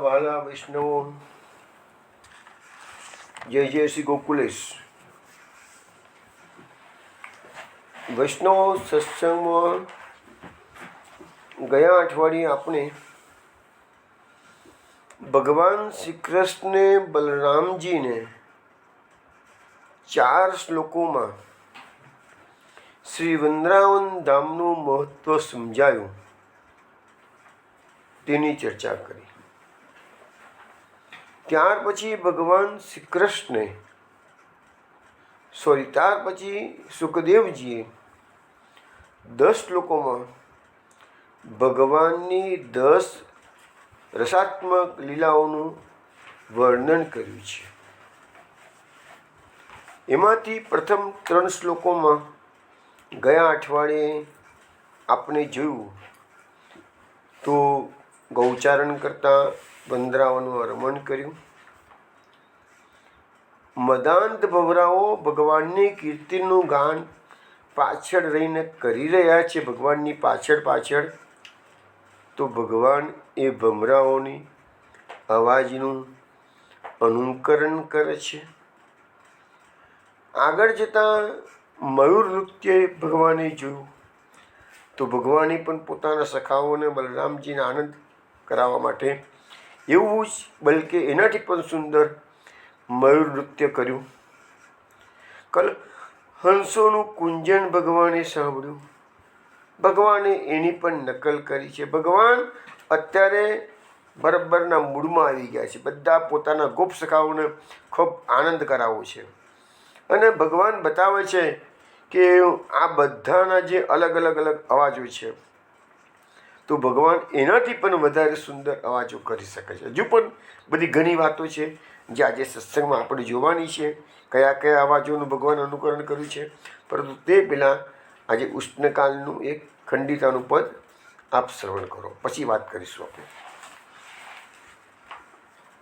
વાલા વૈષ્ણવો, જય જય શ્રી ગોકુલેશ. વૈષ્ણવો સત્સંગમાં ગયા અઠવાડિયે આપણે ભગવાન શ્રી કૃષ્ણે બલરામજીને 4 શ્લોકોમાં શ્રી વૃંદાવન ધામનું મહત્વ સમજાયું, તેની ચર્ચા કરી. ત્યાર પછી સુખદેવજીએ 10 શ્લોકોમાં ભગવાનની 10 રસાત્મક લીલાઓનું વર્ણન કર્યું છે. એમાંથી પ્રથમ 3 શ્લોકોમાં ગયા અઠવાડિયે આપણે જોયું તો ગૌચારણ કરતાં વૃંદાવનનું રમણ કર્યું. મદાંત ભવરાઓ ભગવાનની કીર્તિનું ગાન પાછળ રહીને કરી રહ્યા છે. ભગવાનની પાછળ તો ભગવાન એ ભમરાઓની અવાજનું અનુકરણ કરે છે. આગળ જતાં મયુર નૃત્ય ભગવાને જોયું તો ભગવાને પણ પોતાના સખાઓને બલરામજીને આનંદ કરાવવા માટે એવું જ બલકે એનાથી પણ સુંદર મયુર નૃત્ય કર્યું. હંસોનું કુંજન ભગવાને સાંભળ્યું. ભગવાને એની પણ નકલ કરી છે. ભગવાન અત્યારે બરાબરના મૂડમાં આવી ગયા છે. બધા પોતાના ગોપ સખાઓને ખૂબ આનંદ કરાવવો છે. અને ભગવાન બતાવે છે કે આ બધાના જે અલગ અલગ અવાજો છે, તો ભગવાન એનાથી પણ વધારે સુંદર અવાજો કરી શકે છે. હજુ પણ બધી ઘણી વાતો છે જે આજે સત્સંગમાં આપણે જોવાની છે, કયા કયા અવાજોનું ભગવાન અનુકરણ કર્યું છે. પરંતુ તે પહેલાં આજે ઉષ્ણકાલનું એક ખંડિતાનું પદ આપ શ્રવણ કરો, પછી વાત કરીશું આપણે.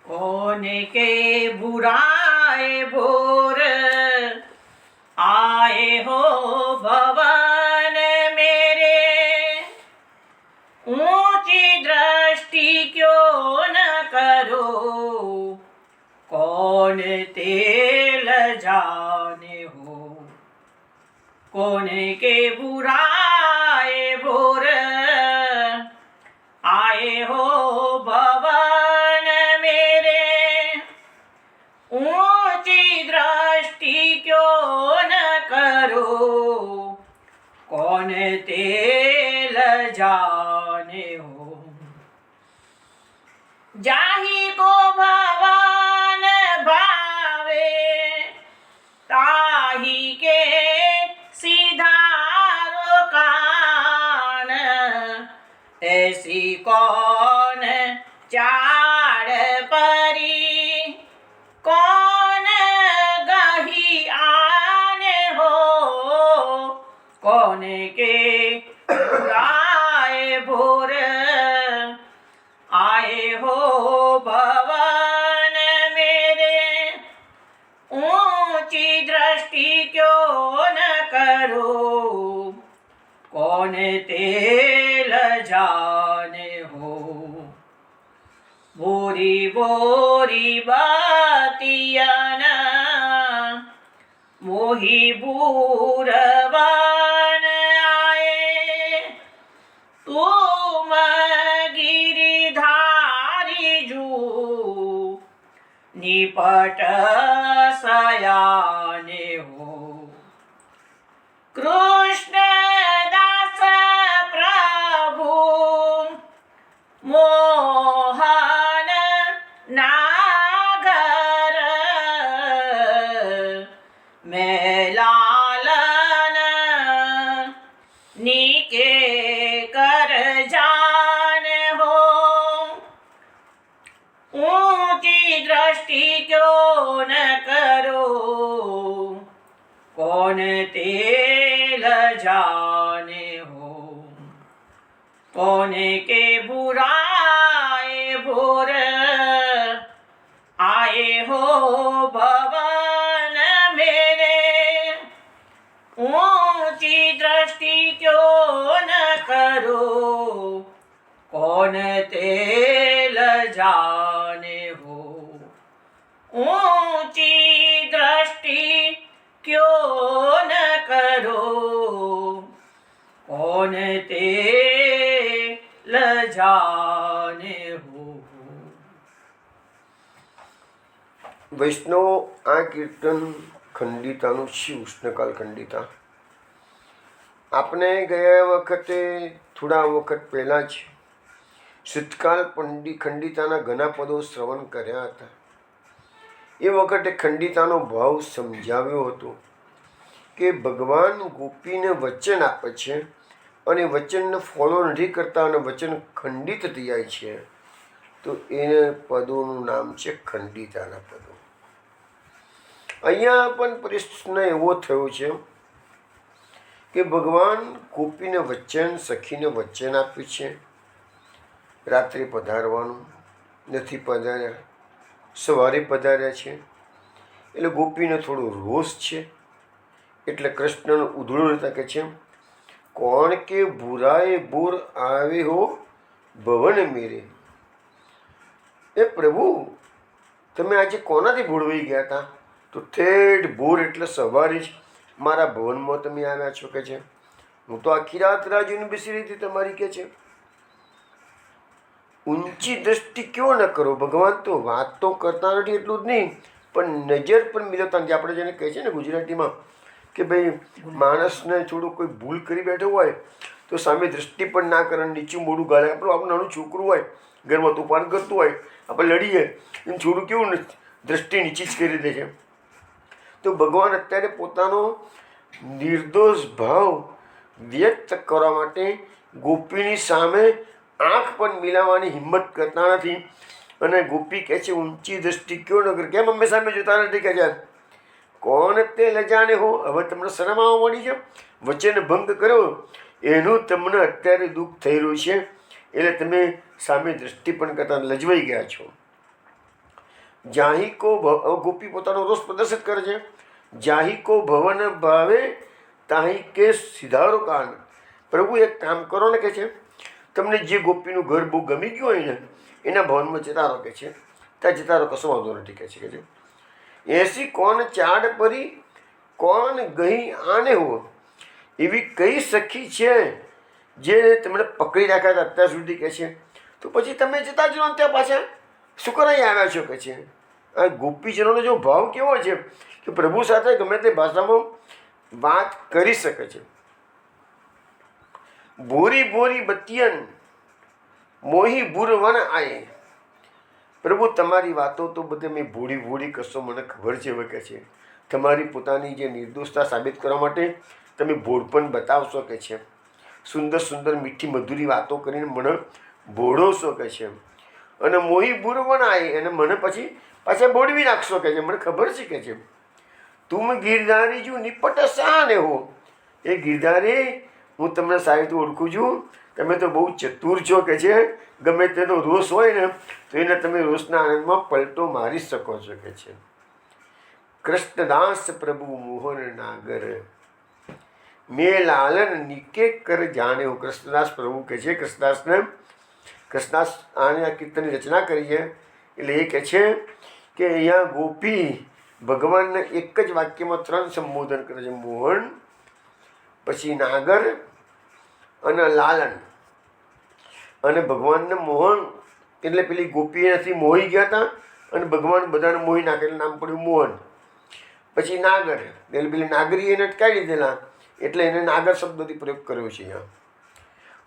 કોને કે બુરાए भोर आए हो भवन मेरे, ऊंची दृष्टि क्यों न करो, कौन तेल जाने हो. कोने के बुराए भोर आए हो भवन मेरे, ऊंची दृष्टि क्यों न करो, कौन तेल जाने हो. जाहि को भवन भावे ताहि के सीधारो कान, ऐसी कौन चाड़ परी, कौन गही आने हो, कौन के बुराए भोर आए हो भवन मेरे, ऊंची दृष्टि क्यों न करो, कौन तेल जाने हो. बोरी बोरी बातियन मोही बूरवन आए, तुम गिरिधारी जू निपट सयाने हो. कृष्ण दास प्रभु मोहन नागर, मैं लालन नीके कर जान हो. ऊंची दृष्टि क्यों न करो, कौन तेल जाने हो. कौन के बुराए भोर आए हो भवन मेरे, ऊंची दृष्टि क्यों न करो, कौन तेल जाने हो। ऊंची दृष्टि क्यों न करो, कौन ते लजाने हो। વૈષ્ણવ, આ કીર્તન ખંડિતાનું છે, ઉષ્ણકાલ ખંડિતા. આપણે ગયા વખતે થોડા વખત પહેલાં જ શીતકાલ ખંડિતાના ઘણા પદો શ્રવણ કર્યા હતા. એ વખતે ખંડિતાનો ભાવ સમજાવ્યો હતો કે ભગવાન ગોપીને વચન આપે છે અને વચનને ફોલો નથી કરતા અને વચન ખંડિત થઈ જાય છે, તો એને પદોનું નામ છે ખંડિતાના પદો. અહીંયા પણ પ્રશ્ન એવો થયો છે કે ભગવાન ગોપીને વચન, સખીને વચન આપ્યું છે રાત્રે પધારવાનું, નથી પધાર્યા, સવારે પધાર્યા છે. એટલે ગોપીને થોડો રોષ છે. એટલે કૃષ્ણનો ઉધળો રહેતા કે છે, કોણ કે બુરાએ બોર આવે હો ભવન મેરે. એ પ્રભુ, તમે આજે કોનાથી ભોળવાઈ ગયા હતા? તો ઠેઠ ભોર એટલે સવારે જ મારા ભવનમાં તમે આવ્યા છો કે છે. હું તો આખી રાત રાહ જોઈને બેસી રહી હતી તમારી કે છે. ઊંચી દ્રષ્ટિ ક્યો ન કરો. ભગવાન તો વાત તો કરતા નથી એટલું જ નહીં, પણ નજર પણ મિલવતા નથી. આપણે જેને કહે છે ને ગુજરાતીમાં કે ભાઈ માણસને થોડું કોઈ ભૂલ કરી બેઠો હોય તો સામે દ્રષ્ટિ પણ ના કરે, નીચું મોઢું ગાળે. આપણું નાનું છોકરું હોય, ઘરમાં તોફાન કરતું હોય, આપણે લડીએ, એમ છોડું કેવું દ્રષ્ટિ નીચી જ કરી દે છે. તો ભગવાન અત્યારે પોતાનો નિર્દોષ ભાવ વ્યક્ત કરવા માટે ગોપીની સામે આંખ પણ મિલાવવાની હિંમત કરતા નથી. અને ગોપી કહે છે, ઊંચી દ્રષ્ટિ ક્યો ન કરે. કેમ અમે સામે જોતા નથી કે છે? કોણ તે લજાને હો. હવે તમને શરમ આવવા મળી છે, વચન ભંગ કર્યો એનું તમને અત્યારે દુઃખ થઈ રહ્યું છે, એટલે તમે સામે દ્રષ્ટિ પણ કરતા લજવાઈ ગયા છો. જાહી કો ગોપી પોતાનો રોષ પ્રદર્શિત કરે છે. જાહી કો ભવન ભાવે તાહી કે સિધારો કાન. પ્રભુ એક કામ કરો ને કે છે, તમને જે ગોપીનું ઘર બહુ ગમી ગયું હોય ને એના ભવનમાં જતા રહો કે છે. ત્યાં જતા રહો, કશો વાંધો નથી કે છે. એસી કોણ ચાડ પરી કોણ ગઈ આને હો. એવી કઈ સખી છે જે તમને પકડી રાખ્યા હતા અત્યાર સુધી કે છે, તો પછી તમે જતા જ રહો ત્યાં પાછા શું કરાઈ આવ્યા છો કે છે. આ ગોપીજનોનો જો ભાવ કેવો છે કે પ્રભુ સાથે ગમે તે ભાષામાં વાત કરી શકે છે. ભૂરી ભૂરી બતિયન મોહી બુરવન આયે. પ્રભુ તમારી વાતો તો બધે મેં ભૂડી ભૂડી કશો મને ખબર છે હવે કે છે. તમારી પોતાની જે નિર્દોષતા સાબિત કરવા માટે તમે ભોળ પણ બતાવશો કે છે. સુંદર સુંદર મીઠી મધુરી વાતો કરીને મને ભોળવશો કે છે. અને મોહી બુરવન આયે, અને મને પછી પાછા બોડવી નાખશો કે છે. મને ખબર છે કે છે. તુમ ગિરધારી જો નિપટ શાને હો. એ ગિરધારી, હું તમને સારી રીતે ઓળખું છું. તમે તો બહુ ચતુર છો કે છે. ગમે તેનો રોષ હોય ને તો એને તમે રોષના આનંદમાં પલટો મારી શકો છો કે છે. કૃષ્ણદાસ પ્રભુ મોહન નાગર મેં લાલન નિકે કર જાણે હો. કૃષ્ણદાસ પ્રભુ કે છે, કૃષ્ણદાસ આને આ કીર્તનની રચના કરી છે. એટલે એ કહે છે કે અહીંયા ગોપી ભગવાનને એક જ વાક્યમાં 3 સંબોધન કરે છે. મોહન, પછી નાગર અને લાલન. અને ભગવાનને મોહન એટલે પેલી ગોપી એનાથી મોહી ગયા હતા અને ભગવાન બધાને મોહી નાખે એટલે નામ પડ્યું મોહન. પછી નાગર એટલે પેલી નાગરી એને અટકાવી દીધેલા એટલે એને નાગર શબ્દથી પ્રયોગ કર્યો છે અહીંયા.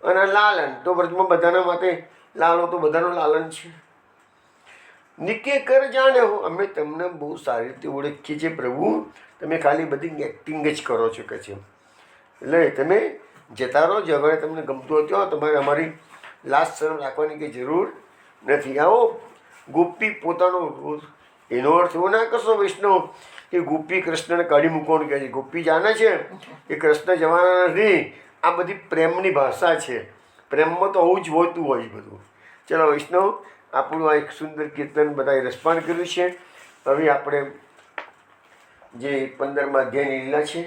અને લાલન તો વ્રતમાં બધાના માટે લાલો તો બધાનો લાલન છે. નિકે કર જાણે હો. અમે તમને બહુ સારી રીતે ઓળખીએ છીએ પ્રભુ, તમે ખાલી બધી એક્ટિંગ જ કરો છો કે છે. એટલે તમે જતા રહો, જે હવે તમને ગમતું હતું તમારે અમારી લાજ શરમ રાખવાની કંઈ જરૂર નથી. આવો ગોપી પોતાનો રોષ, એનો અર્થ એવો ના કરશો વૈષ્ણવ કે ગોપી કૃષ્ણને કાઢી મૂકવાનું કહે છે. ગોપી જાણે છે કે કૃષ્ણ જવાના નથી. આ બધી પ્રેમની ભાષા છે. પ્રેમમાં તો આવું જ હોતું હોય બધું. ચલો વૈષ્ણવ, આપણું આ એક સુંદર કીર્તન બધાએ રસપાન કર્યું છે. હવે આપણે જે 15મા અધ્યાયની લીલા છે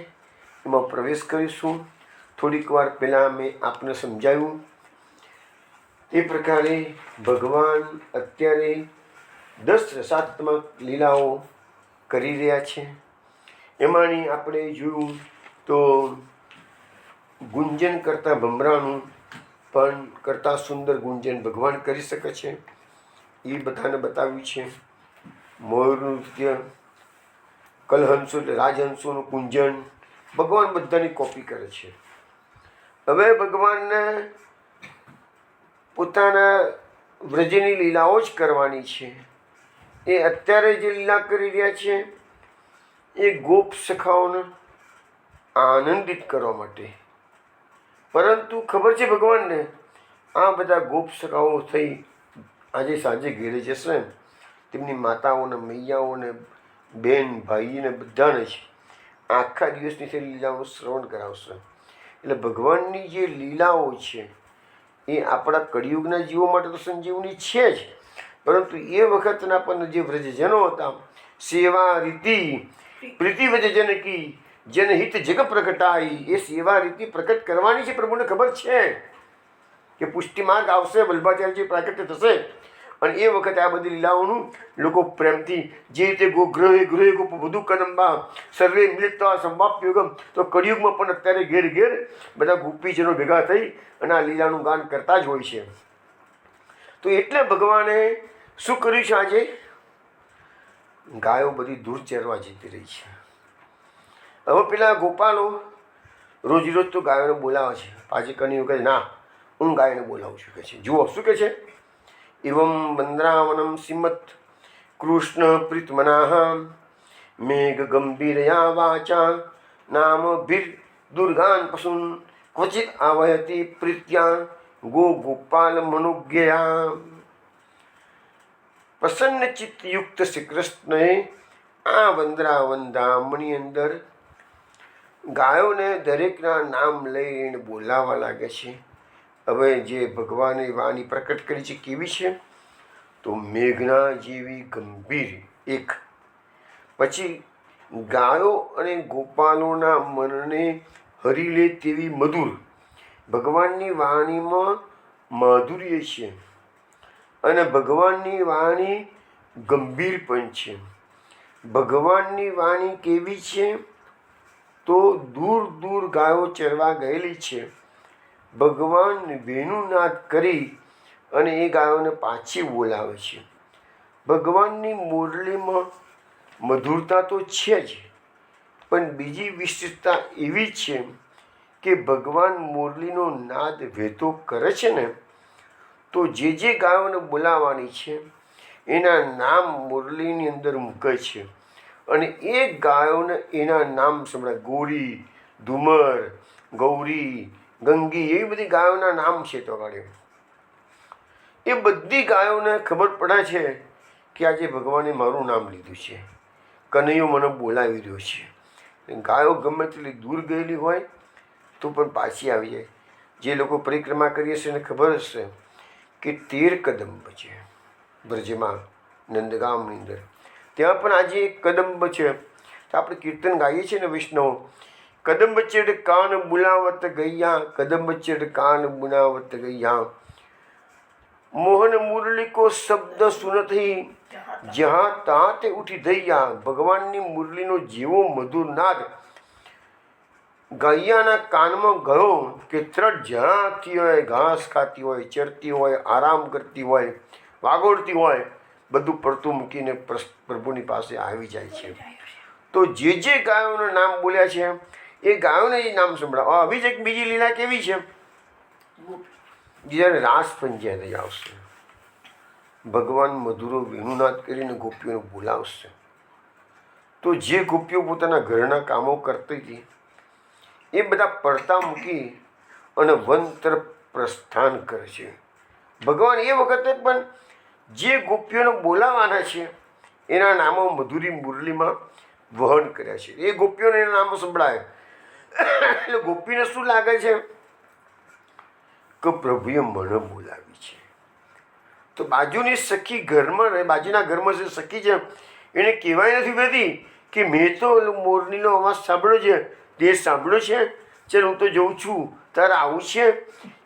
એમાં પ્રવેશ કરીશું. થોડીક વાર પહેલાં મેં આપને સમજાવ્યું એ પ્રકારે ભગવાન અત્યારે 10 રસાત્મક લીલાઓ કરી રહ્યા છે. એમાંની આપણે જોયું તો ગુંજન કરતાં ભમરાનું પણ કરતાં સુંદર ગુંજન ભગવાન કરી શકે છે, એ બધાને બતાવ્યું છે. મોર નૃત્ય, કલહંસો એટલે રાજહંસોનું કુંજન, ભગવાન બધાની કોપી કરે છે. હવે ભગવાનને પોતાના વ્રજની લીલાઓ જ કરવાની છે. એ અત્યારે જે લીલા કરી રહ્યા છે એ ગોપ સખાઓને આનંદિત કરવા માટે. પરંતુ ખબર છે ભગવાનને આ બધા ગોપ સખાઓ થઈ આજે સાંજે ઘેરે જશે, તેમની માતાઓને, મૈયાઓને, બેન ભાઈને બધાને જ આખા દિવસની તે લીલાઓ શ્રવણ કરાવશે. એટલે ભગવાનની જે લીલાઓ છે એ આપણા કળિયુગના જીવો માટે તો સંજીવની છે જ, પરંતુ એ વખતના પણ જે વ્રજજનો હતા, સેવા રીતિ પ્રીતિ વ્રજજનકી જનહિત જગ પ્રગટાઈ, એ સેવા રીતિ પ્રકટ કરવાની છે. પ્રભુને ખબર છે કે પુષ્ટિ માર્ગ આવશે, વલ્ભાચાર્યજી પ્રાગટ્ય થશે, અને એ વખતે આ બધી લીલાઓનું લોકો પ્રેમથી જે રીતે ગૃહે ગૃહે ગોપ વધુ કદંબા સર્વે મિલિત્વા સંવાપ્યુગમ, તો કળિયુગમાં પણ અત્યારે ઘેર ઘેર બધા ગોપીજનો ભેગા થઈ અને આ લીલાનું ગાન કરતા જ હોય છે. તો એટલે ભગવાને શું કર્યું છે? આજે ગાયો બધી દૂર ચરવા જતી રહી છે. હવે પેલા ગોપાલો રોજ રોજ તો ગાયોને બોલાવે છે. પાછી કન્યું કહે ના, હું ગાયોને બોલાવું છું, કે છે. જુઓ શું કહે છે? એવમ વંદ્રાવનમ શ્રીમદ કૃષ્ણ પ્રીતમનાહ મેઘ ગંભીરયા વાચા નામ ભીર દુર્ગાન પશુન ક્વચિત આવયતી પ્રીત્યા ગો ગોપાલ મનોજ્ઞયા. પ્રસન્ન ચિત્તયુક્ત શ્રી કૃષ્ણએ આ વંદ્રાવન ધામની અંદર ગાયોને દરેકના નામ લઈને બોલાવવા લાગે છે. હવે જે ભગવાને વાણી પ્રકટ કરી છે કેવી છે? તો મેઘના જેવી ગંભીર એક, પછી ગાયો અને ગોપાલોના મનને હરી લે તેવી મધુર. ભગવાનની વાણીમાં માધુર્ય છે અને ભગવાનની વાણી ગંભીર પણ છે. ભગવાનની વાણી કેવી છે? તો દૂર દૂર ગાયો ચરવા ગયેલી છે. ભગવાન વેણુનાદ કરી અને એ ગાયોને પાછી બોલાવે છે. ભગવાનની મુરલીમાં મધુરતા તો છે જ, પણ બીજી વિશેષતા એવી છે કે ભગવાન મુરલીનો નાદ વહેતો કરે છે ને, તો જે ગાયોને બોલાવવાની છે એના નામ મુરલીની અંદર મૂકે છે અને એ ગાયોને એના નામ સંભળાય. ગોરી, ધુમર, ગૌરી, ગંગી, એવી બધી ગાયોના નામ છે. તો ગાડી એ બધી ગાયોને ખબર પડે છે કે આજે ભગવાને મારું નામ લીધું છે, કનૈયો મને બોલાવી રહ્યો છે. ગાયો ગમે તેટલી દૂર ગયેલી હોય તો પણ પાછી આવી જાય. જે લોકો પરિક્રમા કરીએ છે એને ખબર હશે કે 13 કદંબ છે બ્રજમાં, નંદગામની અંદર. ત્યાં પણ આજે એક કદંબ છે. તો આપણે કીર્તન ગાઈએ છીએ ને વૈષ્ણવ, કદંબ ચેડ કાન બુલાવત ગૈયા, કદંબ ચેડ કાન બુલાવત ગૈયા, મોહન મુરલી કો શબ્દ સુનતી જ્યાં ત્યાં તે ઉઠી દૈયા. ભગવાનની મુરલીનો જેવો મધુર નાદ ગૈયાના કાનમાં ગયો કે તરત જ્યાંથી હોય, ઘાસ ખાતી હોય, ચરતી હોય, આરામ કરતી હોય, વાગોળતી હોય, બધું પડતું મૂકીને પ્રભુની પાસે આવી જાય છે. તો જે ગાયોના નામ બોલ્યા છે એ ગાયોને એ નામ સંભળાવો. આવી જ એક બીજી લીલા કેવી છે? જ્યારે રાસ પંચાયત આવશે, ભગવાન મધુરો વેણુનાદ કરીને ગોપીઓને બોલાવશે. તો જે ગોપીઓ પોતાના ઘરના કામો કરતી હતી એ બધા પડતા મૂકી અને વન તરફ પ્રસ્થાન કરે છે. ભગવાન એ વખતે પણ જે ગોપીઓને બોલાવવાના છે એના નામો મધુરી મુરલીમાં વહન કર્યા છે. એ ગોપીઓને એના નામો સંભળાય એટલે ગોપીને શું લાગે છે કે પ્રભુએ મને બોલાવી છે. તો બાજુની સખી ઘરમાં રહે, બાજુના ઘરમાં જે સખી છે એને કહેવાય નથી બેતી કે મેં તો મોરનીનો અવાજ સાંભળ્યો છે, તે સાંભળ્યો છે, ચાલ હું તો જઉં છું, તારે આવું છે,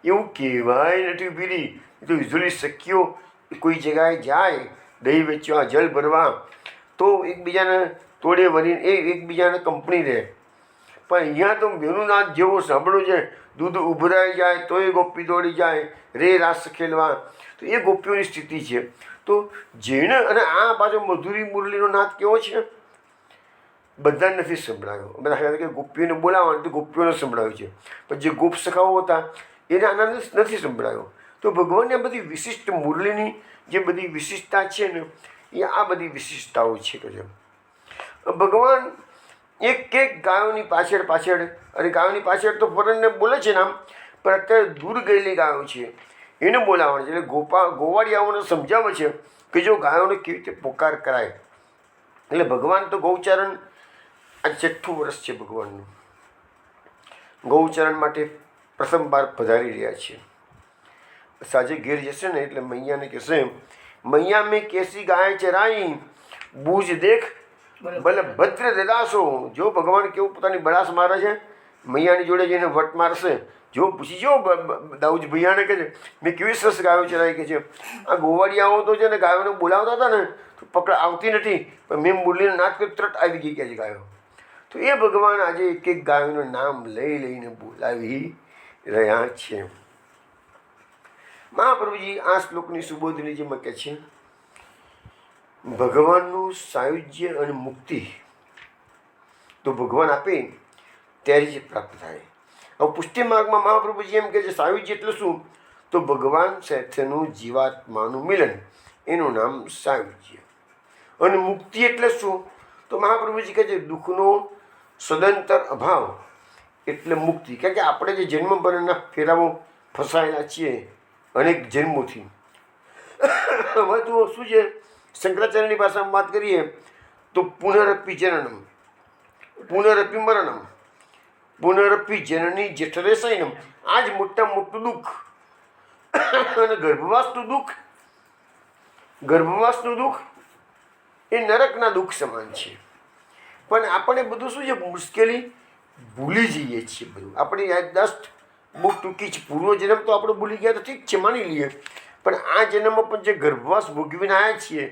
એવું કહેવાય નથી પીધી. એ તો યુઝ્યુઅલી સખીઓ કોઈ જગ્યાએ જાય દહીં વેચવા જલ ભરવા તો એકબીજાને તોડે વળીને એકબીજાને કંપની રહે. પણ અહીંયા તો વેણુનાથ જેવો સાંભળ્યું છે, દૂધ ઉભરાઈ જાય તોય ગોપી દોડી જાય રે રાસ ખેલવા, તો એ ગોપીઓની સ્થિતિ છે. તો જેણે અને આ પાછો મધુરી મુરલીનો નાદ કેવો છે, બધાને નથી સંભળાયો. બધા કહે કે ગોપીઓને બોલાવવાનું તો ગોપીઓને સંભળાવ્યું છે, પણ જે ગોપ સખાઓ હતા એને આનંદ નથી સંભળાયો. તો ભગવાનની આ બધી વિશિષ્ટ મુરલીની જે બધી વિશિષ્ટતા છે ને એ આ બધી વિશિષ્ટતાઓ છે કે ભગવાન એક ગાયોની પાછળ અને ગાયોની પાછળ તો ફરજને બોલે છે નામ, પણ અત્યારે દૂર ગયેલી ગાયો છે એને બોલાવવાનું છે. એટલે ગોવાળિયાઓને સમજાવે છે કે જો ગાયોને કેવી રીતે પોકાર કરાય. એટલે ભગવાન તો ગૌચરણ આ 6ઠ્ઠું વર્ષ છે ભગવાનનું. ગૌચરણ માટે પ્રથમ વાર પધારી રહ્યા છે. સાંજે ઘેર જશે ને એટલે મૈયાને કહેશે, મૈયા મેં કેસી ગાય ચરાઈ બૂझ દેખ ભલે ભદ્ર દેદાસો. જો ભગવાન કેવું પોતાની બળાસ મારે છે, મૈયાની જોડે જઈને વટ મારશે. જો પૂછી જો દાઉજ ભૈયાને કહે છે મેં કેવી સરસ ગાયો ચરાઈ કે છે. આ ગોવાળિયાઓ તો છે ને ગાયોને બોલાવતા હતા ને તો પકડ આવતી નથી, પણ મેં મુરલીનો નાદ કર્યો તરત આવી ગઈ કે છે ગાયો. તો એ ભગવાન આજે એક ગાયોનું નામ લઈને બોલાવી રહ્યા છે. મહાપ્રભુજી આ શ્લોકની સુબોધનીજીમાં કહે છે ભગવાનનું સાયુજ્ય અને મુક્તિ તો ભગવાન આપે ત્યારે જ પ્રાપ્ત થાય. હવે પુષ્ટિ માર્ગમાં મહાપ્રભુજી એમ કહે છે સાયુજ્ય એટલે શું, તો ભગવાન સાથેનું જીવાત્માનું મિલન, એનું નામ સાયુજ્ય. અને મુક્તિ એટલે શું, તો મહાપ્રભુજી કહે છે દુઃખનો સદંતર અભાવ એટલે મુક્તિ. કારણ કે આપણે જે જન્મ મરણના ફેરાઓ ફસાયેલા છીએ અનેક જન્મોથી. હવે તો શું છે, શંકરાચાર્યની ભાષામાં વાત કરીએ તો પુનરપી જનનમ પુનરપી મરણમ પુનરપી જનની જઠરે શયનમ. આ જ મોટામાં મોટું દુઃખ. અને ગર્ભવાસનું દુઃખ એ નરકના દુઃખ સમાન છે. પણ આપણે બધું શું છે મુશ્કેલી ભૂલી જઈએ છીએ. બધું આપણી યાદદાસ્ત બહુ ટૂંકી છે. પૂર્વજન્મ તો આપણે ભૂલી ગયા તો ઠીક છે માની લઈએ, પણ આ જન્મમાં પણ જે ગર્ભવાસ ભોગવીને આવ્યા છીએ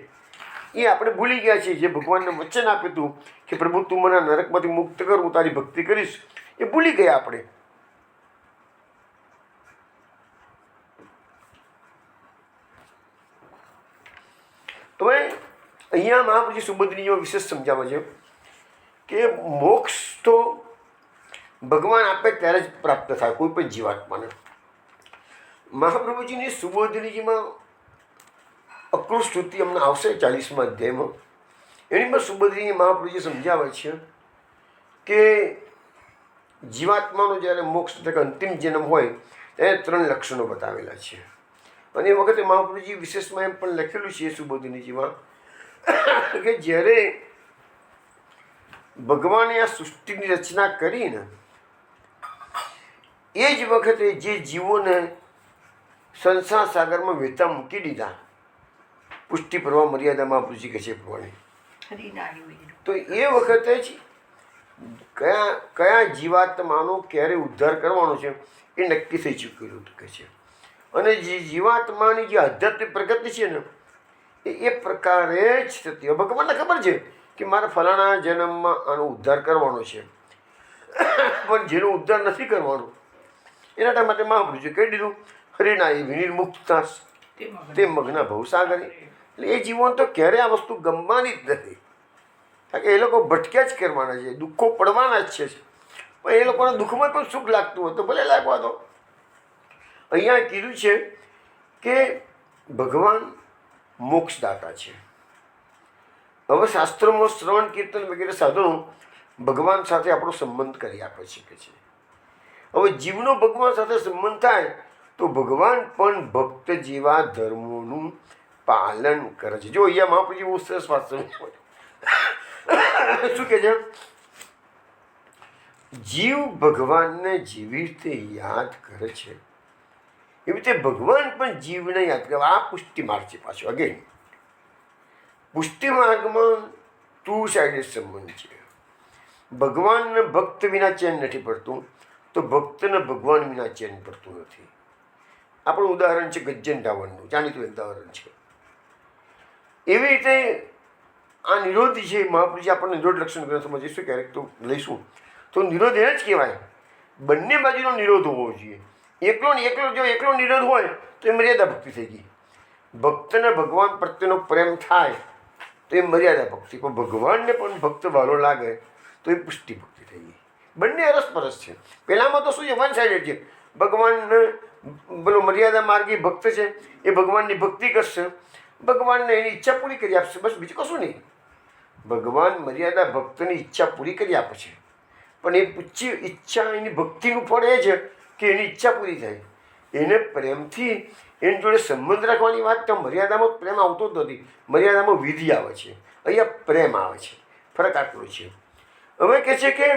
એ આપણે ભૂલી ગયા છીએ. જે ભગવાનને વચન આપ્યું હતું કે પ્રભુ તું મને નરકમાંથી મુક્ત કર, હું તારી ભક્તિ કરીશ, એ ભૂલી ગયા આપણે. હવે અહીંયા મહાપ્રભુજી સુબોધનીઓ વિશેષ સમજાવે છે કે મોક્ષ તો ભગવાન આપે ત્યારે જ પ્રાપ્ત થાય કોઈ પણ જીવાત્માને. મહાપ્રભુજીની સુબોધનીજીમાં અકૃત સ્તુતિ અમને આવશે 40મા અધ્યાયમાં. એની સુબોધની મહાપ્રભુજી સમજાવે છે કે જીવાત્માનો જ્યારે મોક્ષ એટલે અંતિમ જન્મ હોય ત્યારે 3 લક્ષણો બતાવેલા છે. અને એ વખતે મહાપ્રભુજી વિશેષમાં એમ પણ લખેલું છે સુબોધનીજીમાં કે જ્યારે ભગવાને આ સૃષ્ટિની રચના કરીને એ જ વખતે જે જીવોને સંસાર સાગરમાં વહેતા મૂકી દીધા, પુષ્ટિ પ્રવાહ મર્યાદા મહાપ્રભુજી કહે છે પ્રમાણે, તો એ વખતે જ કયા જીવાત્માનો ક્યારે ઉદ્ધાર કરવાનો છે એ નક્કી થઈ ચૂકેલું કહે છે. અને જે જીવાત્માની જે આધ્યાત્મિક પ્રગતિ છે ને એ પ્રકારે જ થતી. ભગવાનને ખબર છે કે મારે ફલાણા જન્મમાં આનો ઉદ્ધાર કરવાનો છે, પણ જેનો ઉદ્ધાર નથી કરવાનો એના માટે મહાપ્રભુજીએ કહી દીધું હરિનાઈ વિનિર્મુક્તા તે મગ્ન ભવસાગરે. એટલે એ જીવન તો ક્યારે આ વસ્તુ ગમવાની જ નથી. કારણ કે એ લોકો ભટક્યા જ કરવાના છે, દુઃખો પડવાના જ છે. પણ એ લોકોને દુઃખમાં પણ સુખ લાગતું હોય તો ભલે લાગવા દો. અહીંયા કીધું છે કે ભગવાન મોક્ષદાતા છે. હવે શાસ્ત્રોમાં શ્રવણ કીર્તન વગેરે સાધનો ભગવાન સાથે આપણો સંબંધ કરી આપે છે કે છે. હવે જીવનો ભગવાન સાથે સંબંધ થાય તો ભગવાન પણ ભક્ત જેવા ધર્મોનું પાલન કરે છે. જો અહીંયા મહાપ્રભુજી બહુ સરસ વાત શું કહે છે, જીવ ભગવાનને જેવી રીતે યાદ કરે છે એવી રીતે ભગવાન પણ જીવને યાદ કરે. આ પુષ્ટિ માર્ગ છે. પાછો અગેન પુષ્ટિ માર્ગમાં 2 સાઇડેડ સંબંધ છે. ભગવાનને ભક્ત વિના ચેન નથી પડતું, તો ભક્તને ભગવાન વિના ચેન પડતું નથી. આપણું ઉદાહરણ છે ગજ્જન ધાવણનું, જાણીતું એક ઉદાહરણ છે. એવી રીતે આ નિરોધ છે, મહાપુરુષે આપણને નિરોધ લક્ષણ ગ્રંથમાં જઈશું ક્યારેક તો લઈશું. તો નિરોધ એને જ કહેવાય, બંને બાજુનો નિરોધ હોવો જોઈએ. એકલો ને એકલો, જો એકલો નિરોધ હોય તો એ મર્યાદા ભક્તિ થઈ ગઈ. ભક્તને ભગવાન પ્રત્યેનો પ્રેમ થાય તો એ મર્યાદા ભક્તિ, પણ ભગવાનને પણ ભક્ત વાલો લાગે તો એ પુષ્ટિ ભક્તિ થઈ ગઈ. બંને અરસપરસ છે. પહેલાંમાં તો શું છે, વન સાઇડેડ છે. ભગવાનને પેલો મર્યાદા માર્ગી ભક્ત છે, એ ભગવાનની ભક્તિ કરશે, ભગવાનને એની ઈચ્છા પૂરી કરી આપશે, બસ બીજું કશું નહીં. ભગવાન મર્યાદા ભક્તની ઈચ્છા પૂરી કરી આપે છે, પણ એ પૂછી ઈચ્છા, એની ભક્તિનું ફળ એ છે કે એની ઈચ્છા પૂરી થાય. એને પ્રેમથી એની જોડે સંબંધ રાખવાની વાત, તો મર્યાદામાં પ્રેમ આવતો જ નથી, મર્યાદામાં વિધિ આવે છે, અહીંયા પ્રેમ આવે છે. ફરક આટલો છે. હવે કહે છે કે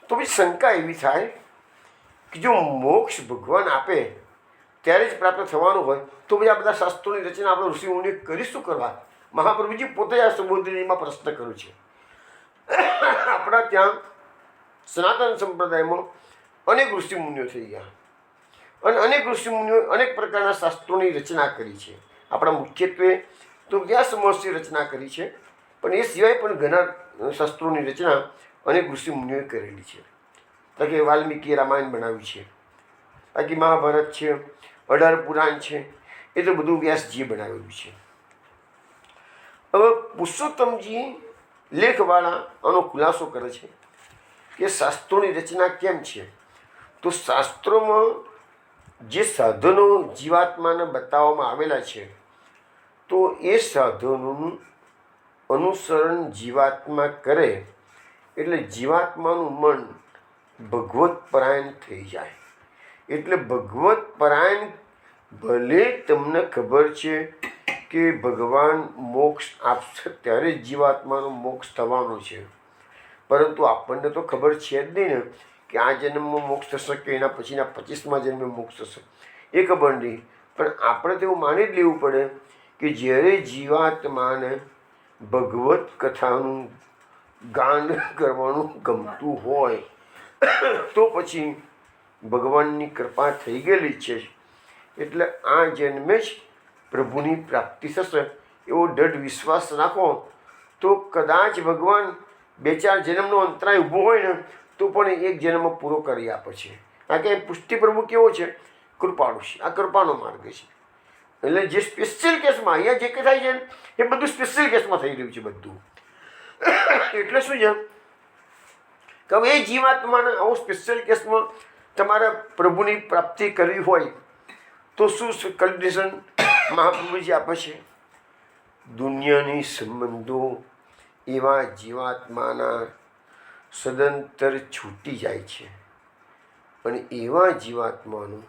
તો પછી શંકા એવી થાય કે જો મોક્ષ ભગવાન આપે ત્યારે જ પ્રાપ્ત થવાનું હોય તો પછી આ બધા શાસ્ત્રોની રચના આપણે ઋષિમુનિએ કરી શું કરવા? મહાપ્રભુજી પોતે આ સંબોધનીમાં પ્રશ્ન કર્યો છે. આપણા ત્યાં સનાતન સંપ્રદાયમાં અનેક ઋષિમુનિઓ થઈ ગયા અને અનેક ઋષિમુનિઓ અનેક પ્રકારના શાસ્ત્રોની રચના કરી છે. આપણા મુખ્યત્વે તો વ્યાસ મહર્ષિએ રચના કરી છે, પણ એ સિવાય પણ ઘણા શાસ્ત્રોની રચના અનેક ઋષિમુનિઓએ કરેલી છે. કે વાલ્મીકીએ રામાયણ બનાવ્યું છે, બાકી મહાભારત છે, 18 પુરાણ છે, એ તો બધું વ્યાસજીએ બનાવેલું છે. હવે પુરુષોત્તમજી લેખવાળા આનો ખુલાસો કરે છે કે શાસ્ત્રોની રચના કેમ છે. તો શાસ્ત્રોમાં જે સાધનો જીવાત્માને બતાવવામાં આવેલા છે, તો એ સાધનોનું અનુસરણ જીવાત્મા કરે એટલે જીવાત્માનું મન ભગવત પરાયણ થઈ જાય. એટલે ભગવત પરાયણ, ભલે તમને ખબર છે કે ભગવાન મોક્ષ આપશે ત્યારે જ જીવાત્માનો મોક્ષ થવાનો છે, પરંતુ આપણને તો ખબર છે જ નહીં ને કે આ જન્મમાં મોક્ષ થશે કે એના પછીના 25મા જન્મે મોક્ષ થશે, એ ખબર નહીં. પણ આપણે તો એવું માની જ લેવું પડે કે જ્યારે જીવાત્માને ભગવત કથાનું ગાન કરવાનું ગમતું હોય તો પછી ભગવાનની કૃપા થઈ ગયેલી છે, એટલે આ જન્મે જ પ્રભુની પ્રાપ્તિ થશે એવો દૃઢ વિશ્વાસ રાખો તો કદાચ ભગવાન 2-4 જન્મનો અંતરાય ઊભો હોય ને તો પણ એક જન્મ પૂરો કરી આપે છે. કારણ કે પુષ્ટિ પ્રભુ કેવો છે? કૃપાળુ છે. આ કૃપાનો માર્ગ છે. એટલે જે સ્પેશિયલ કેસમાં અહીંયા જે કંઈ થાય છે એ બધું સ્પેશિયલ કેસમાં થઈ રહ્યું છે બધું. એટલે શું છે કે હવે એ જીવાત્માને આવો સ્પેશિયલ કેસમાં તમારે પ્રભુની પ્રાપ્તિ કરવી હોય તો શું કન્ડિશન મહાપ્રભુજી આપે છે? દુનિયાની સંબંધો એવા જીવાત્માના સદંતર છૂટી જાય છે અને એવા જીવાત્માનું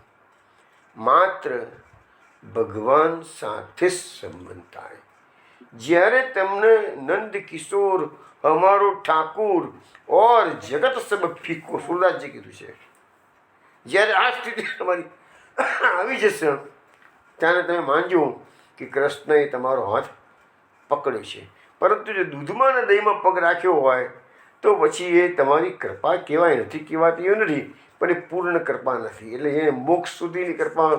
માત્ર ભગવાન સાથે જ સંબંધ થાય. જ્યારે તમને નંદ કિશોર અમારો ઠાકુર ઓર જગત સબ ફીકો, સુરદાસજી કીધું છે, જ્યારે આ સ્થિતિ તમારી આવી જશે ત્યારે તમે માનજો કે કૃષ્ણએ તમારો હાથ પકડ્યો છે. પરંતુ જો દૂધમાં અને દહીંમાં પગ રાખ્યો હોય તો પછી એ તમારી કૃપા કહેવાય નથી, કહેવાતી એ નથી, પણ એ પૂર્ણ કૃપા નથી. એટલે એને મોક્ષ સુધીની કૃપા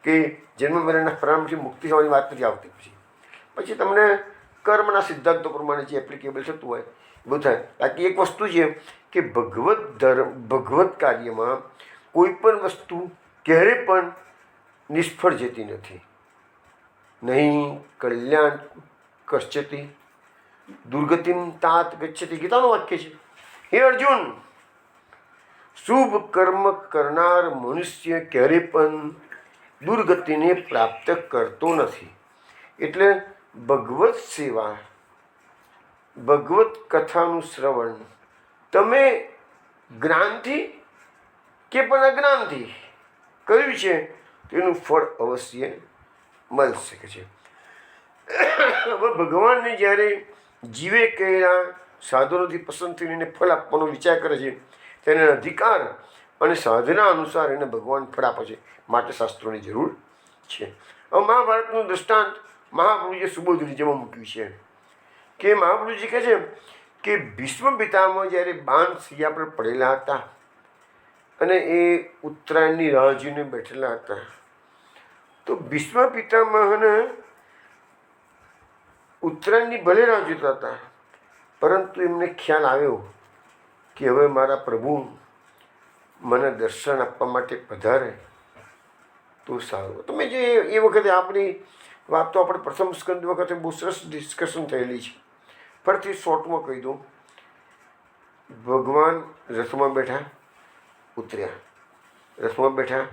કે જન્મ મરણના પ્રારંભથી મુક્તિ થવાની વાત નથી આવતી. પછી તમને કર્મના સિદ્ધાંતો પ્રમાણે જે એપ્લિકેબલ થતું હોય બધું થાય. બાકી એક વસ્તુ છે કે ભગવત કાર્યમાં કોઈ પણ વસ્તુ ક્યારે પણ નિષ્ફળ જતી નથી. નહીં કલ્યાણ કશ્ચતિ દુર્ગતિમ તાત ગચ્છતિ, ગીતાનું વાક્ય છે. હે અર્જુન, શુભ કર્મ કરનાર મનુષ્ય ક્યારે પણ દુર્ગતિને પ્રાપ્ત કરતો નથી. એટલે ભગવત સેવા, ભગવત કથાનું શ્રવણ તમે જ્ઞાનથી કે પણ અજ્ઞાનથી કર્યું છે તેનું ફળ અવશ્ય મળી શકે છે. હવે ભગવાનને જ્યારે જીવે કહેલા સાધનોથી પસંદ થઈને એને ફળ આપવાનો વિચાર કરે છે તેને અધિકાર અને સાધના અનુસાર એને ભગવાન ફળ આપે છે. માટે શાસ્ત્રોની જરૂર છે. હવે મહાભારતનું દૃષ્ટાંત મહાપ્રભુજીએ સુબોધનીજીમાં મૂક્યું છે કે મહાપ્રભુજી કહે છે કે ભીષ્મ પિતામાં જ્યારે બાણ શૈયા પર પડેલા હતા અને એ ઉત્તરાયણની રાહ જોઈને બેઠેલા હતા તો ભીષ્મ પિતામહને ઉત્તરાયણની ભલે રાહ જોતા હતા, પરંતુ એમને ખ્યાલ આવ્યો કે હવે મારા પ્રભુ મને દર્શન આપવા માટે પધારે તો સારું. તમે જે એ વખતે આપણી વાત તો આપણે પ્રથમ સ્કંદ વખતે બહુ સરસ ડિસ્કશન થયેલી છે. ફરીથી શોર્ટમાં કહી દઉં. ભગવાન રથમાં બેઠા ઉતર્યા, રથમાં બેઠા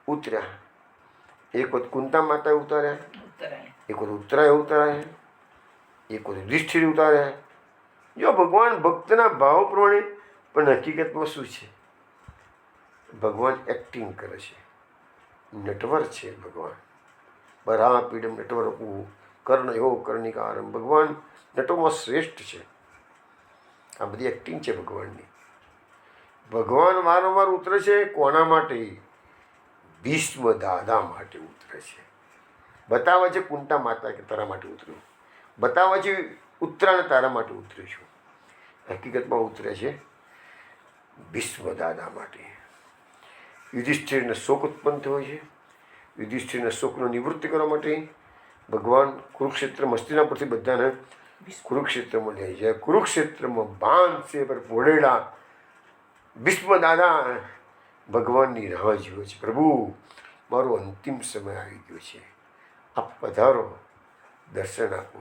ઉતર્યા. એક વખત કુંતા માતા ઉતાર્યા, ઉત્તરાયણ. એક વખત ઉત્તરાય ઉતાર્યા, એક વખત યુધિષ્ઠિર ઉતાર્યા. જો ભગવાન ભક્તના ભાવ પ્રમાણે, પણ હકીકતમાં શું છે? ભગવાન એક્ટિંગ કરે છે, નટવર છે ભગવાન. બરાપીડમ નટવર કર્ણયો કર્ણિકારમ. ભગવાન નટોમાં શ્રેષ્ઠ છે. આ બધી એક્ટિંગ છે ભગવાનની. ભગવાન વારંવાર ઉતરે છે. કોના માટે? ભીષ્મ દાદા માટે ઉતરે છે. બતાવે છે કુંતા માતા કે તારા માટે ઉતર્યું, બતાવે છે ઉત્તરાયણ તારા માટે ઉતર્યું છું. હકીકતમાં ઉતરે છે ભીષ્મ દાદા માટે. યુધિષ્ઠિરને શોક ઉત્પન્ન થયો છે. યુધિષ્ઠિરના શોકનો નિવૃત્તિ કરવા માટે ભગવાન કુરુક્ષેત્ર હસ્તિનાપુરથી બધાને કુરુક્ષેત્રમાં લે છે. કુરુક્ષેત્રમાં બાણ છે પર ફોડેલા ભીષ્મ દાદા ભગવાનની રાહ જુએ છે. પ્રભુ, મારો અંતિમ સમય આવી ગયો છે, આપ પધારો, દર્શન આપો.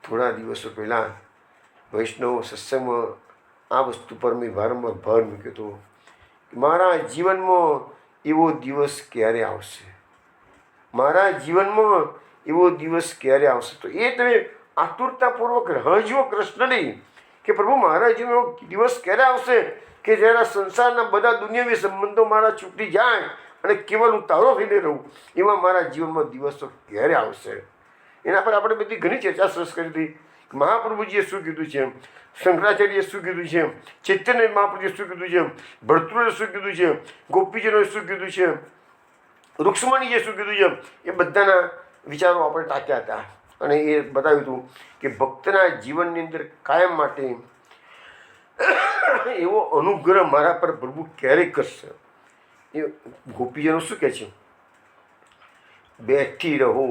થોડા દિવસો પહેલાં વૈષ્ણવ સત્સંગમાં આ વસ્તુ પર મેં વારંવાર ભાર મૂક્યો હતો કે મારા જીવનમાં એવો દિવસ ક્યારે આવશે, મારા જીવનમાં એવો દિવસ ક્યારે આવશે. તો એ તમે આતુરતાપૂર્વક રાહ જુઓ કૃષ્ણની કે પ્રભુ મારા જીવનમાં એવો દિવસ ક્યારે આવશે કે જ્યારે સંસારના બધા દુનિયાવી સંબંધો મારા છૂટી જાય અને કેવલ હું તારો થઈને રહું. એવા મારા જીવનમાં દિવસો ક્યારે આવશે? એના પર આપણે બધી ઘણી ચર્ચા સરસ કરી હતી. મહાપ્રભુજીએ શું કીધું છે, શંકરાચાર્યએ શું કીધું છે, ચૈતન્ય મહાપ્રભુએ શું કીધું છે, ભરતૃએ શું કીધું છે, ગોપીજનોએ શું કીધું છે, રૂક્ષ્મણીએ શું કીધું છે, એ બધાના વિચારો આપણે ટાંક્યા હતા. અને એ બતાવ્યું હતું કે ભક્તના જીવનની અંદર કાયમ માટે એવો અનુગ્રહ મારા પર પ્રભુ ક્યારેય કરશે. એ ગોપીજનો શું કહે છે? બેઠી રહો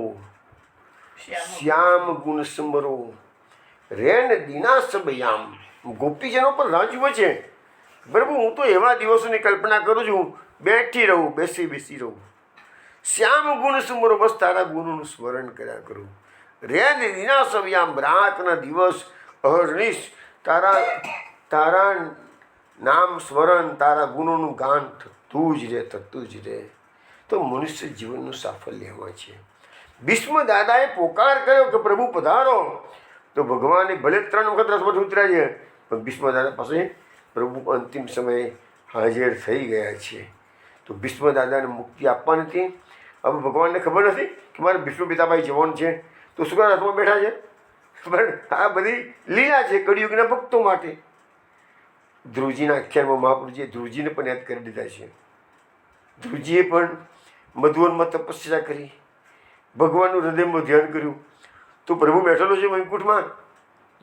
શ્યામ ગુણ સમરો રેન દીના સબયામ. ગોપીજનો પર રાહ જુએ છે. પ્રભુ, હું તો એવા દિવસોની કલ્પના કરું છું, બેઠી રહું, બેસી બેસી રહું, શ્યામ ગુણ સમરો, બસ તારા ગુણોનું સ્મરણ કર્યા કરું. રેન દીના સબયામ, રાતના દિવસ અહર્નિશ તારા નામ સ્મરણ, તારા ગુણોનું ગાન થતું જ રહે, થતું જ રહે. તો મનુષ્ય જીવનનું સાફલ્ય એમાં છે. ભીષ્મ દાદાએ પોકાર કર્યો કે પ્રભુ પધારો, તો ભગવાને ભલે 3 વખત રથમાંથી ઉતર્યા છે, પણ ભીષ્મ દાદા પાસે પ્રભુ અંતિમ સમયે હાજર થઈ ગયા છે. તો ભીષ્મ દાદાને મુક્તિ આપવા નથી. હવે ભગવાનને ખબર નથી કે મારે ભીષ્મ પિતાભાઈ જવાનું છે, તો શું કરે રથમાં બેઠા છે? પણ આ બધી લીલા છે કળિયુગના ભક્તો માટે. ધ્રુવજીના આખ્યાનમાં મહાપ્રભુજીએ ધ્રુવજીને પણ યાદ કરી દીધા છે. ધ્રુવજીએ પણ મધુવનમાં તપસ્યા કરી, ભગવાનનું હૃદયમાં ધ્યાન કર્યું. તો પ્રભુ બેઠેલો છે વૈકુંઠમાં,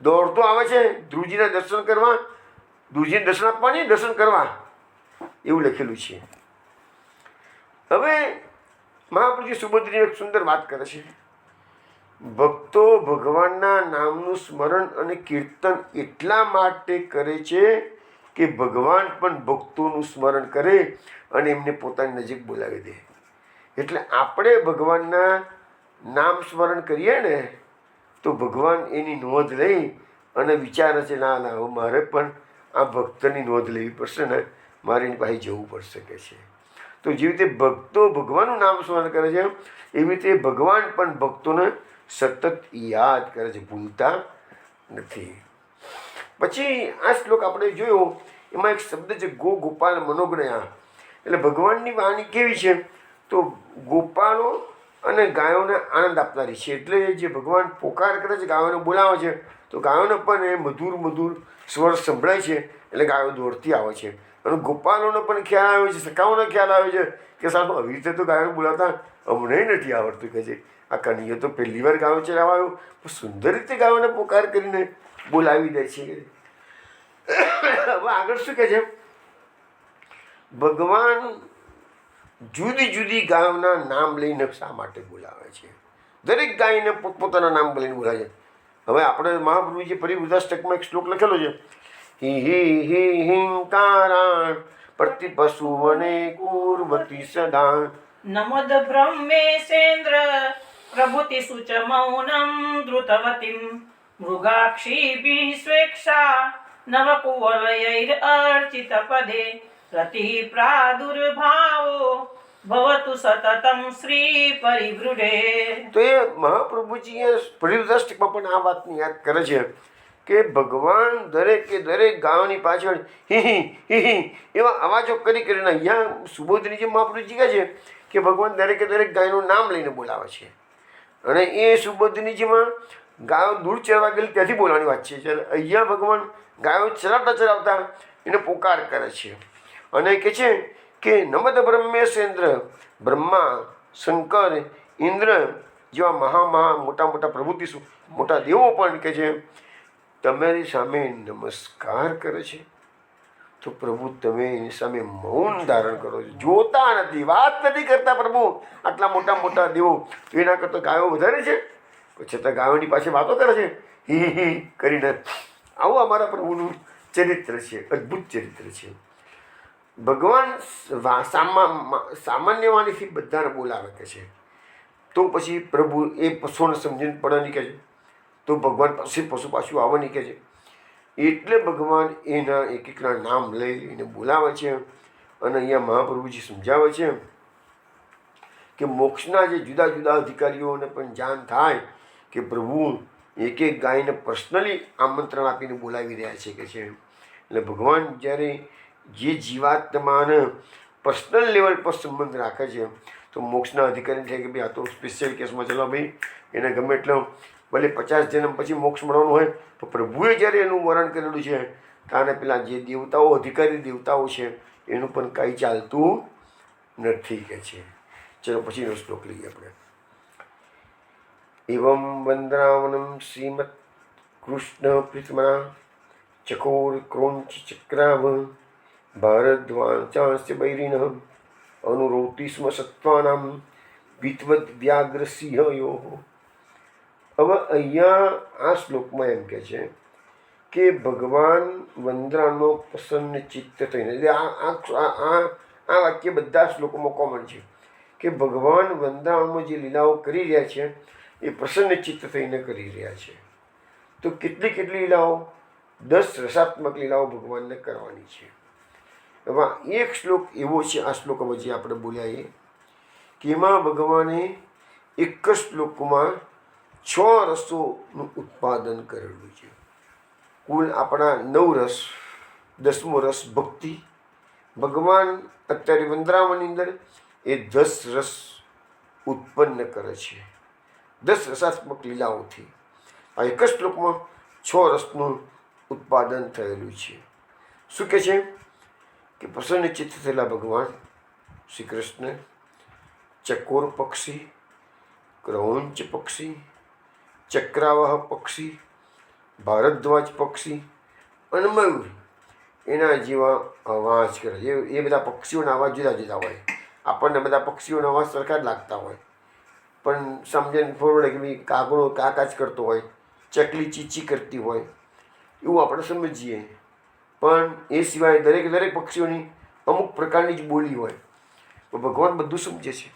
દોડતો આવે છે ધ્રુવજીના દર્શન કરવા, ધ્રુવજીને દર્શન આપવાની, દર્શન કરવા, એવું લખેલું છે. હવે મહાપ્રભુજી સુભદ્રીની એક સુંદર વાત કરે છે. ભક્તો ભગવાનના નામનું સ્મરણ અને કીર્તન એટલા માટે કરે છે કે ભગવાન પણ ભક્તોનું સ્મરણ કરે અને એમને પોતાની નજીક બોલાવી દે. એટલે આપણે ભગવાનના નામ સ્મરણ કરીએ ને તો ભગવાન એની નોંધ લઈ અને વિચારે છે, ના ના હવે મારે પણ આ ભક્તની નોંધ લેવી પડશે ને, મારે એની પાસે જવું પડશે કે છે. તો જેવી રીતે ભક્તો ભગવાનનું નામ સ્મરણ કરે છે, એવી રીતે ભગવાન પણ ભક્તોને સતત યાદ કરે છે, ભૂલતા નથી. પછી આ શ્લોક આપણે જોયો, એમાં એક શબ્દ છે ગો ગોપાલ મનોજ્ઞયા. એટલે ભગવાનની વાણી કેવી છે? તો ગોપાલો અને ગાયોને આનંદ આપનારી છે. એટલે જે ભગવાન પોકાર કરે છે, ગાયોને બોલાવે છે, તો ગાયોને પણ એ મધુર મધુર સ્વર સંભળાય છે, એટલે ગાયો દોડતી આવે છે. અને ગોપાલોને પણ ખ્યાલ આવ્યો છે, સખાઓને ખ્યાલ આવ્યો છે કે સાહેબ આવી રીતે તો ગાયોને બોલાવતા અમને નથી આવડતું. કહે છે આ કનૈયો તો પહેલી વાર ગાયો ચલાવવા આવ્યો, પણ સુંદર રીતે ગાયોને પોકાર કરીને બોલાવી દે છે. હવે આગળ શું કહે છે? ભગવાન જુદી જુદી ગાયોના નામ લઈને શા માટે બોલાવે છે? દરેક ગાયને પોતપોતાના નામ બોલીને બોલાવે છે. હવે આપણે મહાપ્રભુજી પરિવૃદ્ધાષ્ટકમાં એક શ્લોક લખેલો છે, હિ હિ હિ હિંકારાણ પ્રતિપશુવને કુર્વતી સદા. નમદ બ્રહ્મેશેન્દ્ર પ્રભુતિ સુચ મૌનમ ધૃતવતીમ મૃગાક્ષીભિः સ્વેક્ષા નવકુવલયૈર અર્ચિત પદે રતિ પ્રાદુર્ભાવો ભવતુ સતતમ શ્રી પરિવૃઢે. તો એ મહાપ્રભુજી એ પરિવૃદ્ધાષ્ટકમાં પણ આ વાતની યાદ કરે છે કે ભગવાન દરેકે દરેક ગાયોની પાછળ હિ એવા અવાજો કરીને અહીંયા સુબોધનીજી મહાપ્રભુજી કહે છે કે ભગવાન દરેકે દરેક ગાયનું નામ લઈને બોલાવે છે. અને એ સુબોધનીજીમાં ગાયો દૂર ચરવા ગયેલી ત્યાંથી બોલવાની વાત છે. જ્યારે અહીંયા ભગવાન ગાયો ચરાવતા એને પોકાર કરે છે અને કહે છે કે નમદ બ્રહ્મેશેન્દ્ર, બ્રહ્મા, શંકર, ઇન્દ્ર જેવા મોટા પ્રભુતિ મોટા દેવો પણ કે છે તમારી સામે નમસ્કાર કરે છે. તો પ્રભુ તમે એની સામે મૌન ધારણ કરો છો, જોતા નથી, વાત નથી કરતા. પ્રભુ આટલા મોટા દેવો તો એના કરતાં ગાયો વધારે છે, છતાં ગાયોની પાસે વાતો કરે છે હિ કરીને. આવું અમારા પ્રભુનું ચરિત્ર છે, અદ્ભુત ચરિત્ર છે. ભગવાન સામાન્ય વાણીથી બધાને બોલાવે કે છે. તો પછી પ્રભુ એ પશુઓને સમજીને પડવાની કહે છે, તો ભગવાન પાસે પશુ પાછું આવવાની કહે છે. એટલે ભગવાન એના એક એકના નામ લઈને બોલાવે છે. અને અહીંયા મહાપ્રભુજી સમજાવે છે કે મોક્ષના જે જુદા જુદા અધિકારીઓને પણ જાણ થાય કે પ્રભુ એક એક ગાયને પર્સનલી આમંત્રણ આપીને બોલાવી રહ્યા છે કે છે. એટલે ભગવાન જ્યારે જે જીવાત્માને પર્સનલ લેવલ પર સંબંધ રાખે છે તો મોક્ષના અધિકારી થાય કે ભાઈ આ તો સ્પેશિયલ કેસમાં ચલો ભાઈ એને ગમે એટલો ભલે 50 જન્મ પછી મોક્ષ મળવાનું હોય તો પ્રભુએ જ્યારે એનું વર્ણન કરેલું છે કારણ પેલા જે દેવતાઓ અધિકારી દેવતાઓ છે એનું પણ કાંઈ ચાલતું નથી કે છે. ચલો પછીનો શ્લોક લઈએ આપણે. એવં વંદનાવનમ શ્રીમદ કૃષ્ણ પ્રીતમના ચકોર ક્રોંચ ચક્રાવ ભારદ્વાચાંસ્ય બૈરિણ અનુરોતિ સ્મ સત્વાનામ વિત્વદ વ્યાઘ્રસિંહયો. હવે અહીંયા આ શ્લોકમાં એમ કહે છે કે ભગવાન વંદનાનો પ્રસન્ન ચિત્ત થઈને, આ વાક્ય બધા શ્લોકોમાં કોમન છે કે ભગવાન વંદનામાં જે લીલાઓ કરી રહ્યા છે એ પ્રસન્ન ચિત્ત થઈને કરી રહ્યા છે. તો કેટલી લીલાઓ? 10 રસાત્મક લીલાઓ ભગવાનને કરવાની છે. એમાં એક શ્લોક એવો છે, આ શ્લોક હવે જે આપણે બોલ્યા એ કે એમાં ભગવાને એક જ શ્લોકમાં 6 રસોનું ઉત્પાદન કરેલું છે. કુલ આપણા 9 રસ, 10મો રસ ભક્તિ. ભગવાન અત્યારે વંદરાવનની અંદર એ 10 રસ ઉત્પન્ન કરે છે 10 રસાત્મક લીલાઓથી. આ એક જ શ્લોકમાં 6 રસનું ઉત્પાદન થયેલું છે. શું કહે છે કે પ્રસન્ન ચિત્ત થયેલા ભગવાન શ્રી કૃષ્ણ ચકોર પક્ષી, ક્રૌંચ પક્ષી, ચક્રાવહ પક્ષી, ભારદ્વાજ પક્ષી અને મયુર એના જેવા અવાજ કરે છે. એ બધા પક્ષીઓના અવાજ જુદા જુદા હોય. આપણને બધા પક્ષીઓના અવાજ સરખા જ લાગતા હોય, પણ સમજણ ફોરવડે કે ભાઈ કાગડો કાકાચ કરતો હોય, ચકલી ચીચી કરતી હોય એવું આપણે સમજીએ. પણ એ સિવાય દરેક પક્ષીઓની અમુક પ્રકારની જ બોલી હોય. તો ભગવાન બધું સમજે છે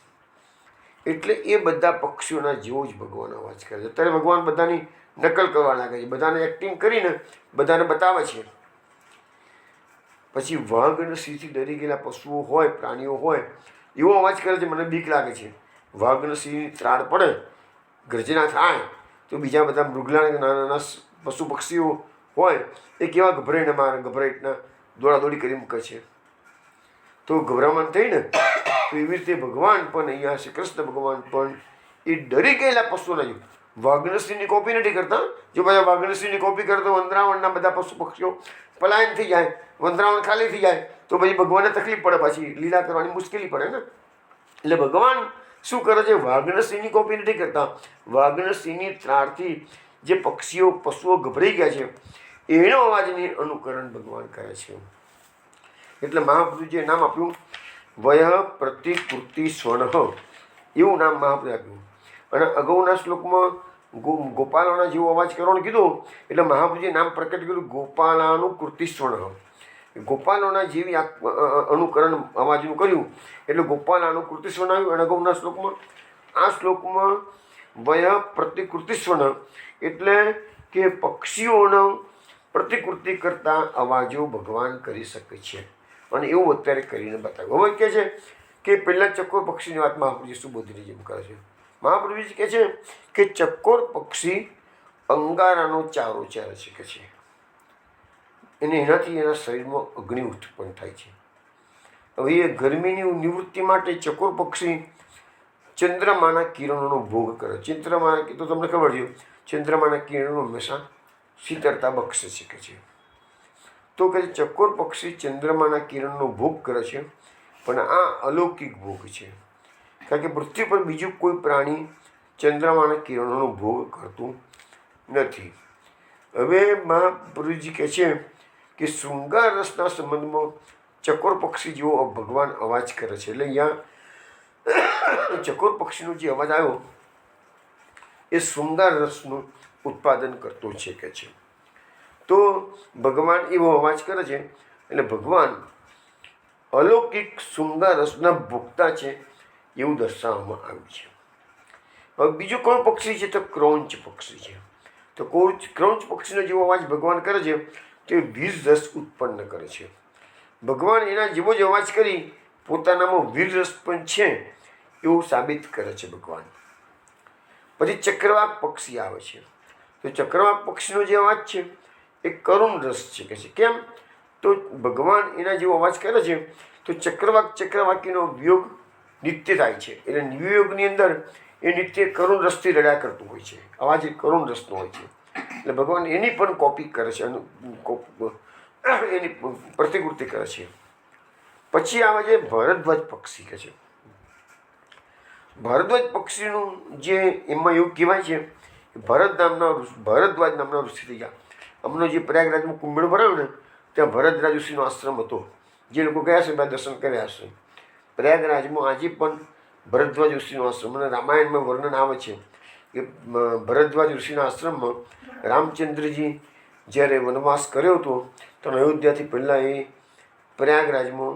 એટલે એ બધા પક્ષીઓના જેવો જ ભગવાન અવાજ કરે છે. અત્યારે ભગવાન બધાની નકલ કરવા લાગે છે, બધાને એક્ટિંગ કરીને બધાને બતાવે છે. પછી વાઘ અને સિંહથી ડરી ગયેલા પશુઓ હોય, પ્રાણીઓ હોય એવો અવાજ કરે છે. મને બીક લાગે છે. વાઘ અને સિંહની ત્રાડ પડે, ગર્જના થાય તો બીજા બધા મૃગલા નાના પશુ પક્ષીઓ હોય એ કેવા ગભરાઈટના દોડાદોડી કરી મૂકે છે. તો ગભરામણ થઈને તો એવી રીતે ભગવાન પણ અહીંયા શ્રી કૃષ્ણ ભગવાન પણ એ ડરી ગયેલા પશુઓના જો વાઘનસિંહની કોપી નથી કરતા. જો બધા વાઘનસિંહની કોપી કરે તો વંદરાવનના બધા પશુ પક્ષીઓ પલાયન થઈ જાય, વંદરાવન ખાલી થઈ જાય તો પછી ભગવાનને તકલીફ પડે, પાછી લીલા કરવાની મુશ્કેલી પડે ને. એટલે ભગવાન શું કરે છે? વાઘનસિંહની કોપી નથી કરતા. વાઘનસિંહની ત્રાડથી જે પશુઓ ગભરાઈ ગયા છે એનો અવાજની અનુકરણ ભગવાન કરે છે. એટલે મહાપ્રભુજીએ નામ આપ્યું વય પ્રતિકૃતિ સ્વર્ણ એવું નામ મહાપુરુષે આપ્યું. અને અગાઉના શ્લોકમાં ગોપાલાના જેવો અવાજ કરવાનું કીધું એટલે મહાપુરુષે નામ પ્રકટ કર્યું ગોપાલાનું કૃતિ સ્વર્ણ. ગોપાલોના જેવી અનુકરણ અવાજનું કર્યું એટલે ગોપાલાનું કૃતિ સ્વર્ણ આવ્યું. અને અગાઉના શ્લોકમાં આ શ્લોકમાં વય પ્રતિકૃતિ સ્વર્ણ એટલે કે પક્ષીઓનો પ્રતિકૃતિ કરતા અવાજો ભગવાન કરી શકે છે. અને એવું અત્યારે કરીને બતાવ્યું. હવે કહે છે કે પહેલાં ચકોર પક્ષીની વાત મહાપુરુષે સુબોધની જેમ કરે છે. મહાપુરુષ કહે છે કે ચકોર પક્ષી અંગારાનો ચારો ચારે છે કે છે એને એનાથી એના શરીરમાં અગ્નિ ઉત્પન્ન થાય છે. હવે એ ગરમીની નિવૃત્તિ માટે ચકોર પક્ષી ચંદ્રમાના કિરણોનો ભોગ કરે. ચંદ્રમાના તો તમને ખબર છે ચંદ્રમાના કિરણો હંમેશા શીતળતા બક્ષે છે કે છે. તો કે ચકોર પક્ષી ચંદ્રમાના કિરણનો ભોગ કરે છે પણ આ અલૌકિક ભોગ છે. કારણ કે પૃથ્વી પર બીજું કોઈ પ્રાણી ચંદ્રમાના કિરણોનો ભોગ કરતું નથી. હવે મહાપુરુષજી કહે છે કે શૃંગાર રસના સંબંધમાં ચકોર પક્ષી જેવો ભગવાન અવાજ કરે છે. એટલે અહીંયા ચકોર પક્ષીનો જે અવાજ આવ્યો એ શૃંગાર રસનું ઉત્પાદન કરતો છે કે છે. તો ભગવાન એવો અવાજ કરે છે એટલે ભગવાન અલૌકિક શૃંગાર રસના ભોગતા છે એવું દર્શાવવામાં આવ્યું છે. હવે બીજું કોઈ પક્ષી છે તો ક્રૌંચ પક્ષી છે. તો ક્રૌંચ પક્ષીનો જેવો અવાજ ભગવાન કરે છે તે વીર રસ ઉત્પન્ન કરે છે. ભગવાન એના જેવો જ અવાજ કરી પોતાનામાં વીર રસ પણ છે એવું સાબિત કરે છે ભગવાન. પછી ચક્રવાક પક્ષી આવે છે. તો ચક્રવાક પક્ષીનો જે અવાજ છે એ કરુણ રસ છે કે છે. કેમ? તો ભગવાન એના જેવો અવાજ કરે છે તો ચક્રવાકીનો વિયોગ નિત્ય થાય છે. એટલે વિયોગની અંદર એ નિત્ય કરુણ રસથી રડ્યા કરતું હોય છે. અવાજ એ કરુણ રસનો હોય છે. એટલે ભગવાન એની પણ કોપી કરે છે એની પ્રતિકૃતિ કરે છે. પછી આવે છે ભરદ્વાજ પક્ષી કે છે. ભરદ્વાજ પક્ષીનું જે એમાં એવું કહેવાય છે કે ભરદ્વાજ નામના ઋષિ થઈ ગયા. હમણાં જે પ્રયાગરાજમાં કુંભમેળો ભરાયો ને ત્યાં ભરદ્વાજ ઋષિનો આશ્રમ હતો. જે લોકો ગયા છે બધા દર્શન કર્યા હશે. પ્રયાગરાજમાં આજે પણ ભરદ્વાજ ઋષિનો આશ્રમ અને રામાયણમાં વર્ણન આવે છે કે ભરદ્વાજ ઋષિના આશ્રમમાં રામચંદ્રજી જ્યારે વનવાસ કર્યો હતો તો અયોધ્યાથી પહેલાં એ પ્રયાગરાજમાં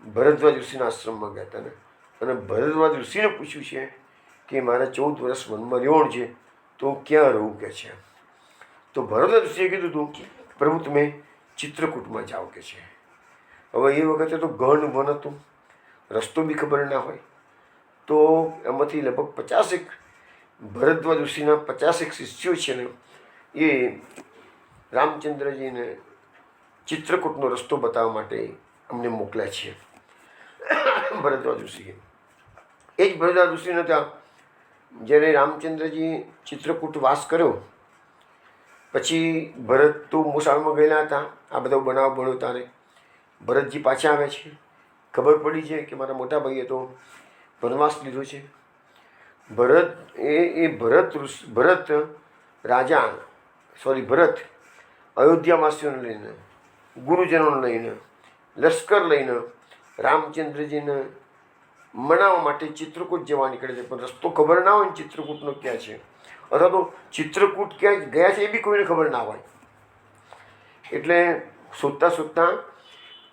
ભરદ્વાજ ઋષિના આશ્રમમાં ગયા હતા. અને ભરદ્વાજ ઋષિને પૂછ્યું છે કે મારે 14 વર્ષ વનમાં રહેવાનું છે તો હું ક્યાં રહું કે છે. તો ભરદ્વાજ ઋષિએ કીધું હતું પ્રભુ તમે ચિત્રકૂટમાં જાઓ કે છે. હવે એ વખતે તો ઘન વન હતું, રસ્તો બી ખબર ના હોય. તો એમાંથી લગભગ 50 ભરદ્વાજ ઋષિના 50 શિષ્યો છે ને એ રામચંદ્રજીને ચિત્રકૂટનો રસ્તો બતાવવા માટે અમને મોકલ્યા છે ભરદ્વાજ ઋષિએ. એ જ ભરદ્વાજ ઋષિને ત્યાં જ્યારે રામચંદ્રજી ચિત્રકૂટ વાસ કર્યો પછી ભરત તો મોસાળમાં ગયેલા હતા. આ બધો બનાવ બન્યો ત્યારે ભરતજી પાછા આવે છે. ખબર પડી છે કે મારા મોટા ભાઈએ તો વનવાસ લીધો છે. ભરત અયોધ્યાવાસીઓને લઈને ગુરુજનોને લઈને લશ્કર લઈને રામચંદ્રજીને મનાવવા માટે ચિત્રકૂટ જવા નીકળે છે. પણ રસ્તો ખબર ના હોય ને ચિત્રકૂટનો ક્યાં છે અથવા તો ચિત્રકૂટ ક્યાં ગયા છે એ બી કોઈને ખબર ના હોય. એટલે શોધતા શોધતા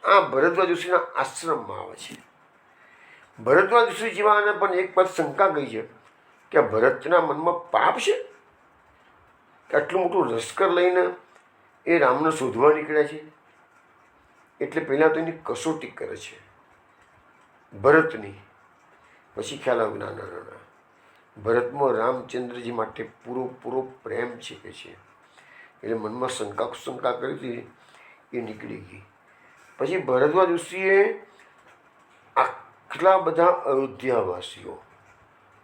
આ ભરદ્વાજ ઋષિના આશ્રમમાં આવે છે. ભરદ્વાજ ઋષિ જેવાને પણ એક વાત શંકા ગઈ છે કે આ ભરતના મનમાં પાપ છે કે આટલું મોટું લશ્કર લઈને એ રામને શોધવા નીકળ્યા છે. એટલે પહેલાં તો એની કસોટી કરે છે ભરતની. પછી ખ્યાલ આવે ના ભરતમાં રામચંદ્રજી માટે પૂરો પ્રેમ છે કે છે. એટલે મનમાં શંકા કરી હતી એ નીકળી ગઈ. પછી ભરદ્વાજ ઋષિએ આટલા બધા અયોધ્યાવાસીઓ,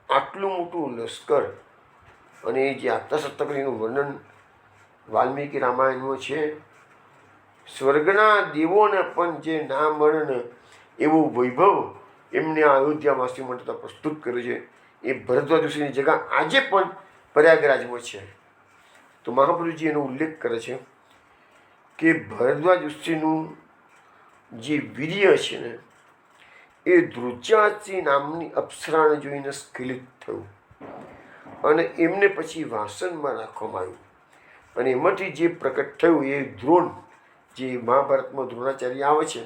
આટલું મોટું લશ્કર અને એ જે આત્મસત્તકલીનું વર્ણન વાલ્મીકી રામાયણમાં છે. સ્વર્ગના દેવોને પણ જે ના મળે ને એવું વૈભવ એમને આ અયોધ્યાવાસીઓ માટે પ્રસ્તુત કર્યું છે. એ ભરદ્વાજ ઋષિની જગા આજે પણ પ્રયાગરાજમાં છે. તો મહાપુરુષજી એનો ઉલ્લેખ કરે છે કે ભરદ્વાજ ઋષિનું જે વીર્ય છે ને એ ધ્રુજાચી નામની અપ્સરાને જોઈને સ્ખલિત થયું અને એમને પછી વાસણમાં રાખવામાં આવ્યું અને એમાંથી જે પ્રકટ થયું એ દ્રોણ, જે મહાભારતમાં દ્રોણાચાર્ય આવે છે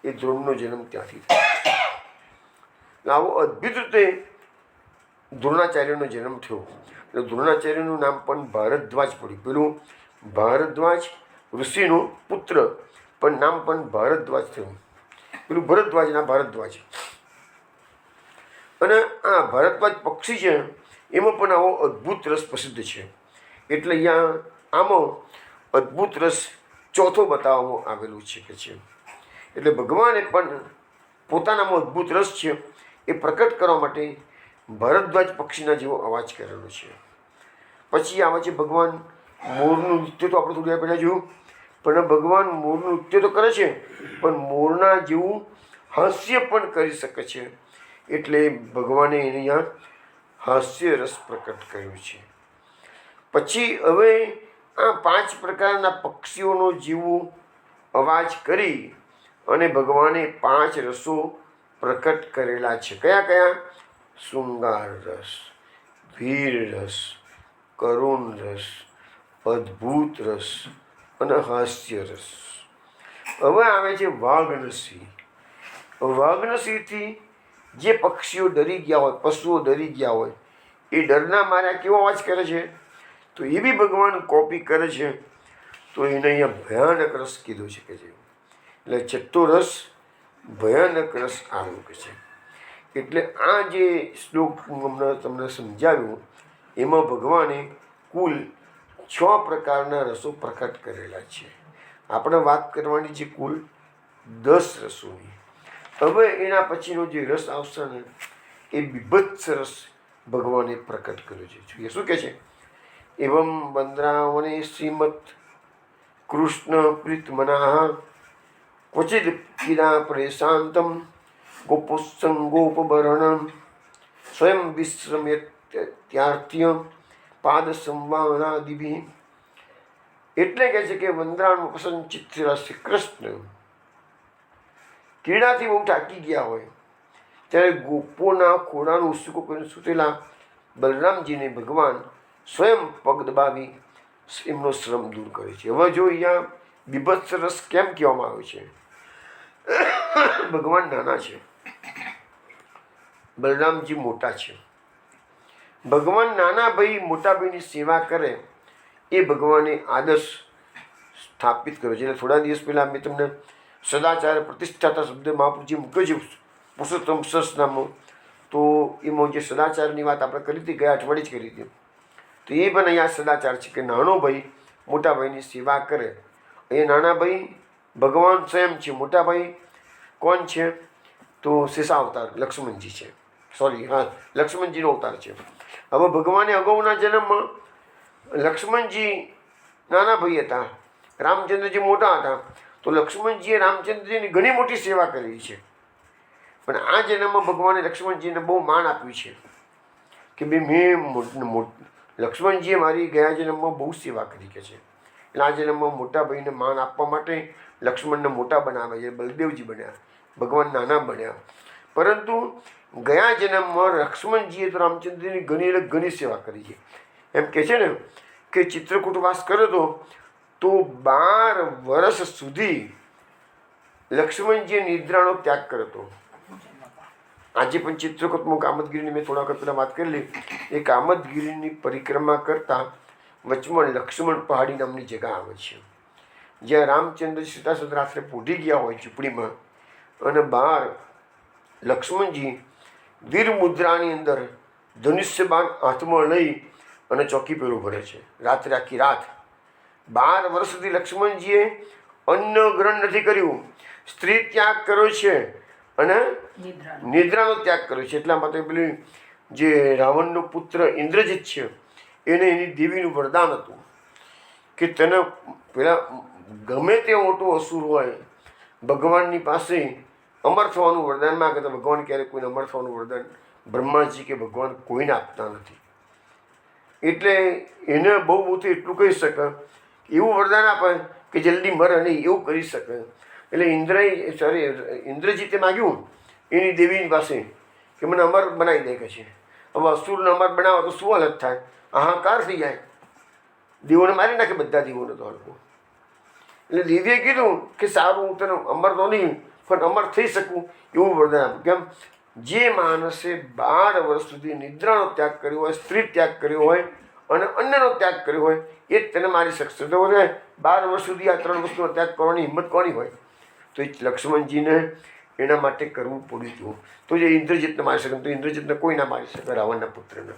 એ દ્રોણનો જન્મ ત્યાંથી થયો। આવો અદ્ભુત રીતે દ્રોણાચાર્યનો જન્મ થયો એટલે દ્રોણાચાર્યનું નામ પણ ભારદ્વાજ પડ્યું। પેલું ભારદ્વાજ ઋષિનો પુત્ર પણ નામ પણ ભારદ્વાજ થયું, પેલું ભરદ્વાજના ભારદ્વાજ। અને આ ભારદ્વાજ પક્ષી છે એમાં પણ આવો અદ્ભુત રસ પ્રસિદ્ધ છે એટલે અહીંયા આમાં અદ્ભુત રસ ચોથો બતાવવામાં આવેલું છે કે છે એટલે ભગવાને પણ પોતાનામાં અદ્ભુત રસ છે એ પ્રકટ કરવા માટે ભારદ્વાજ પક્ષીના જેવો અવાજ કરેલો છે। પછી આવે છે ભગવાન મોરનું નૃત્ય, તો આપણે થોડી વાર પહેલાં જોયું, પણ ભગવાન મોરનું નૃત્ય તો કરે છે પણ મોરના જેવું હાસ્ય પણ કરી શકે છે એટલે ભગવાને એને અહીંયા હાસ્ય રસ પ્રકટ કર્યો છે। પછી હવે આ 5 પ્રકારના પક્ષીઓનો જેવો અવાજ કરી અને ભગવાને 5 રસો પ્રકટ કરેલા છે। કયા કયા? શૃંગાર રસ, વીર રસ, કરુણ રસ, અદ્ભુત રસ અને હાસ્ય રસ। હવે આવે છે વાઘનસી। વાઘનસીથી જે પક્ષીઓ ડરી ગયા હોય, પશુઓ ડરી ગયા હોય, એ ડરના માર્યા કેવો અવાજ કરે છે તો એ બી ભગવાન કોપી કરે છે। તો એને અહીંયા ભયાનક રસ કીધો છે કે છે એટલે છઠ્ઠો રસ ભયાનક રસ આવ્યો કે છે। એટલે આ જે શ્લોક હું હમણાં તમને સમજાવ્યું એમાં ભગવાને કુલ 6 પ્રકારના રસો પ્રકટ કરેલા છે। આપણે વાત કરવાની છે કુલ 10 રસોની। હવે એના પછીનો જે રસ આવશે ને એ બીભત્સ રસ ભગવાને પ્રકટ કર્યો છે। એ શું કહે છે? એવં વંદ્રાવને શ્રીમદ કૃષ્ણ પ્રીતમના ક્વચિદ કિરા પ્રેશાંતમ ગોપુસંગોપવર્ણમ સ્વયં વિશ્રમ્યત્યાર્થ્ય પાદ સંવાહનાદિભિ। એટલે કહે છે કે વંદ્રાવન પ્રસન્નચિત્ત શ્રી કૃષ્ણ ક્રીડાથી બહુ થાકી ગયા હોય ત્યારે ગોપોના ખોળાનું ઉસકો કરીને સૂતેલા બલરામજીને ભગવાન સ્વયં પગ દબાવી એમનો શ્રમ દૂર કરે છે। હવે જો અહીંયા બીભત્સ રસ કેમ કહેવામાં આવે છે? ભગવાન નાના છે, બલરામજી મોટા છે। ભગવાન નાના ભાઈ મોટા ભાઈની સેવા કરે એ ભગવાને આદર્શ સ્થાપિત કર્યો છે। એટલે થોડા દિવસ પહેલાં મેં તમને સદાચાર પ્રતિષ્ઠાતા શબ્દ મહાપુરુષજી મૂક્યો છે પુરુષોત્તમ સહસ્રનામમાં, તો એમાં જે સદાચારની વાત આપણે કરી હતી, ગયા અઠવાડિયે જ કરી હતી, તો એ પણ અહીંયા સદાચાર છે કે નાનો ભાઈ મોટા ભાઈની સેવા કરે। અહીંયા નાના ભાઈ ભગવાન સ્વયં છે, મોટા ભાઈ કોણ છે તો શેષાવતાર લક્ષ્મણજી છે, સોરી હા લક્ષ્મણજીનો અવતાર છે। હવે ભગવાને અગાઉના જન્મમાં લક્ષ્મણજી નાના ભાઈ હતા, રામચંદ્રજી મોટા હતા, તો લક્ષ્મણજીએ રામચંદ્રજીની ઘણી મોટી સેવા કરી છે। પણ આ જન્મમાં ભગવાને લક્ષ્મણજીને બહુ માન આપ્યું છે કે ભાઈ મેં લક્ષ્મણજીએ મારી ગયા જન્મમાં બહુ સેવા કરી કે છે, એટલે આ જન્મમાં મોટા ભાઈને માન આપવા માટે લક્ષ્મણને મોટા બનાવ્યા છે, બલદેવજી બન્યા, ભગવાન નાના બન્યા। પરંતુ ગયા જન્મમાં લક્ષ્મણજીએ તો રામચંદ્રની ઘણી સેવા કરી છે। એમ કહે છે ને કે ચિત્રકૂટવાસ કર્યો તો 12 વર્ષ સુધી લક્ષ્મણજીએ નિદ્રાનો ત્યાગ કર્યો હતો। આજે પણ ચિત્રકૂટમાં કામદગીરીની મેં થોડા વખત પહેલાં વાત કરેલી, એ કામદગીરીની પરિક્રમા કરતાં વચમાં લક્ષ્મણ પહાડી નામની જગ્યા આવે છે જ્યાં રામચંદ્ર સીતાસદ રાત્રે પોઢી ગયા હોય ઝૂંપડીમાં અને બહાર લક્ષ્મણજી વીર મુદ્રાની અંદર ધનુષ્યબાણ હાથમાં લઈ અને ચોકી પર ઊભો રહે છે રાત્રે આખી રાત। 12 વર્ષ સુધી લક્ષ્મણજીએ અન્ન ગ્રહણ નથી કર્યું, સ્ત્રી ત્યાગ કર્યો છે અને નિદ્રાનો ત્યાગ કર્યો છે। એટલા માટે પેલી જે રાવણનો પુત્ર ઇન્દ્રજીત છે એને એની દેવીનું વરદાન હતું કે તને પેલા ગમે તે મોટો અસુર હોય ભગવાનની પાસે અમર થવાનું વરદાન માગે તો ભગવાન ક્યારેય કોઈને અમર થવાનું વરદાન બ્રહ્માજી કે ભગવાન કોઈને આપતા નથી। એટલે એને બહુથી એટલું કહી શકે, એવું વરદાન આપે કે જલ્દી મરે નહીં એવું કરી શકે। એટલે ઇન્દ્રજીતે માગ્યું એની દેવીની પાસે કે મને અમર બનાવી દે કે છે. હવે અસુરને અમર બનાવો તો શું હાલત થાય? અહંકાર થઈ જાય, દેવોને મારી નાખે, બધા દેવોને તો હલકો. એટલે દેવીએ કીધું કે સારું, હું તને અમર તો નહીં પણ અમર થઈ શકું એવું વરદાન આપું. કેમ? જે માણસે 12 વર્ષ સુધી નિદ્રાનો ત્યાગ કર્યો હોય, સ્ત્રી ત્યાગ કર્યો હોય અને અન્નનો ત્યાગ કર્યો હોય, એ જ તને મારી શકશે. તો 12 વર્ષ સુધી આ 3 વસ્તુનો ત્યાગ કરવાની હિંમત કોની હોય? તો એ લક્ષ્મણજીને એના માટે કરવું પડ્યું હતું. તો જે ઇન્દ્રજીતને મારી શકે, તો ઇન્દ્રજીતને કોઈ ના મારી શકે, રાવણના પુત્રને.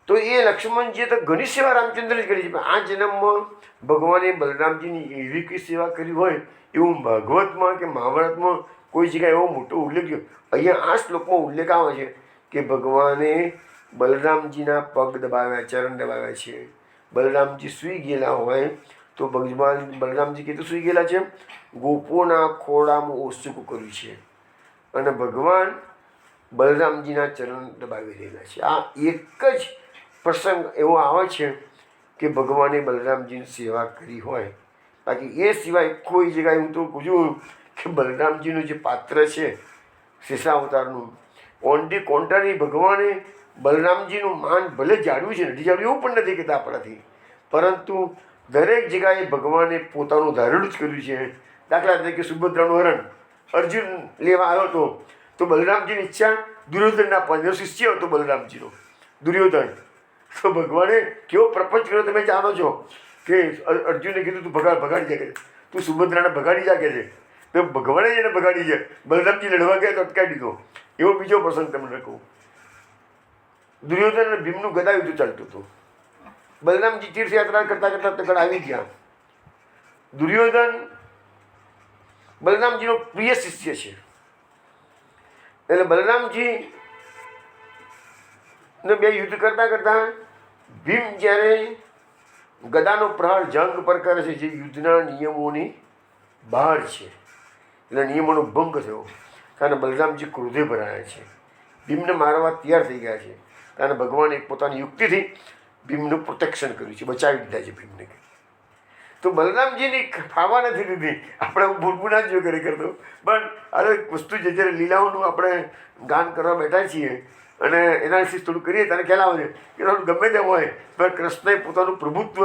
તો એ લક્ષ્મણજીએ તો ઘણી સેવા રામચંદ્રજી કરી છે, પણ આ જન્મમાં ભગવાને બલરામજીની એવી કઈ સેવા કરી હોય એવું ભાગવતમાં કે મહાભારતમાં કોઈ જગ્યાએ એવો મોટો ઉલ્લેખ થયો. અહીંયા આ શ્લોકમાં ઉલ્લેખ આવે છે કે ભગવાને બલરામજીના પગ દબાવ્યા, ચરણ દબાવ્યા છે. બલરામજી સૂઈ ગયેલા હોય તો ભગવાન બલરામજી કીધું સૂઈ ગયેલા છે, ગોપોના ખોળામાં ઓસુકું કર્યું છે અને ભગવાન બલરામજીના ચરણ દબાવી રહેલા છે. આ એક જ પ્રસંગ એવો આવે છે કે ભગવાને બલરામજીની સેવા કરી હોય. બાકી એ સિવાય કોઈ જગ્યાએ હું તો પૂછું કે બલરામજીનું જે પાત્ર છે શેષાવતારનું, ઓન ધી કોન્ટ્રારી ભગવાને બલરામજીનું માન ભલે જાળવ્યું છે, નથી જાળવ્યું એવું પણ નથી કહેતા આપણાથી, પરંતુ દરેક જગ્યાએ ભગવાને પોતાનું ધારેલું જ કર્યું છે. દાખલા તરીકે સુભદ્રાનું હરણ અર્જુન લેવા આવ્યો હતો તો બલરામજીની ઈચ્છા દુર્યોધનના પાંચનો શિષ્ય હતો બલરામજીનો, દુર્યોધન. તો ભગવાને કેવો પ્રપંચ કર્યો તમે જાણો છો કે અર્જુને કીધું તું ભગાડી જા કે તું સુભદ્રાને ભગાડી જા કે છે. તો ભગવાને જ એને ભગાડી જાય. બલરામજી લડવા ગયા તો અટકાવી દીધો. એવો બીજો પ્રસંગ તમને કહું. દુર્યોધન અને ભીમનું ગદા યુદ્ધ ચાલતું હતું. બલરામજી તીર્થયાત્રા કરતા કરતા તકડ આવી ગયા. દુર્યોધન બલરામજીનો પ્રિય શિષ્ય છે, એટલે બલરામજી ને બે યુદ્ધ કરતા કરતા ભીમ જ્યારે ગદાનો પ્રહાર જંગ પર કરે છે જે યુદ્ધના નિયમોની બહાર છે, એટલે નિયમોનો ભંગ થયો, કારણ બલરામજી ક્રોધે ભરાયા છે, ભીમને મારવા તૈયાર થઈ ગયા છે. કારણ ભગવાને પોતાની યુક્તિથી ભીમનું પ્રોટેક્શન કર્યું છે, બચાવી દીધા છે ભીમને. તો બલરામજીની ફાવા નથી દીધી. આપણે ભૂલવું ના જ કરે કરતો, પણ અરે વસ્તુ જે જ્યારે લીલાઓનું આપણે ગાન કરવા બેઠા છીએ અને એનાલિસિસ થોડું કરીએ ત્યારે ખ્યાલ આવે છે કે થોડું ગમે તેમ હોય પણ કૃષ્ણએ પોતાનું પ્રભુત્વ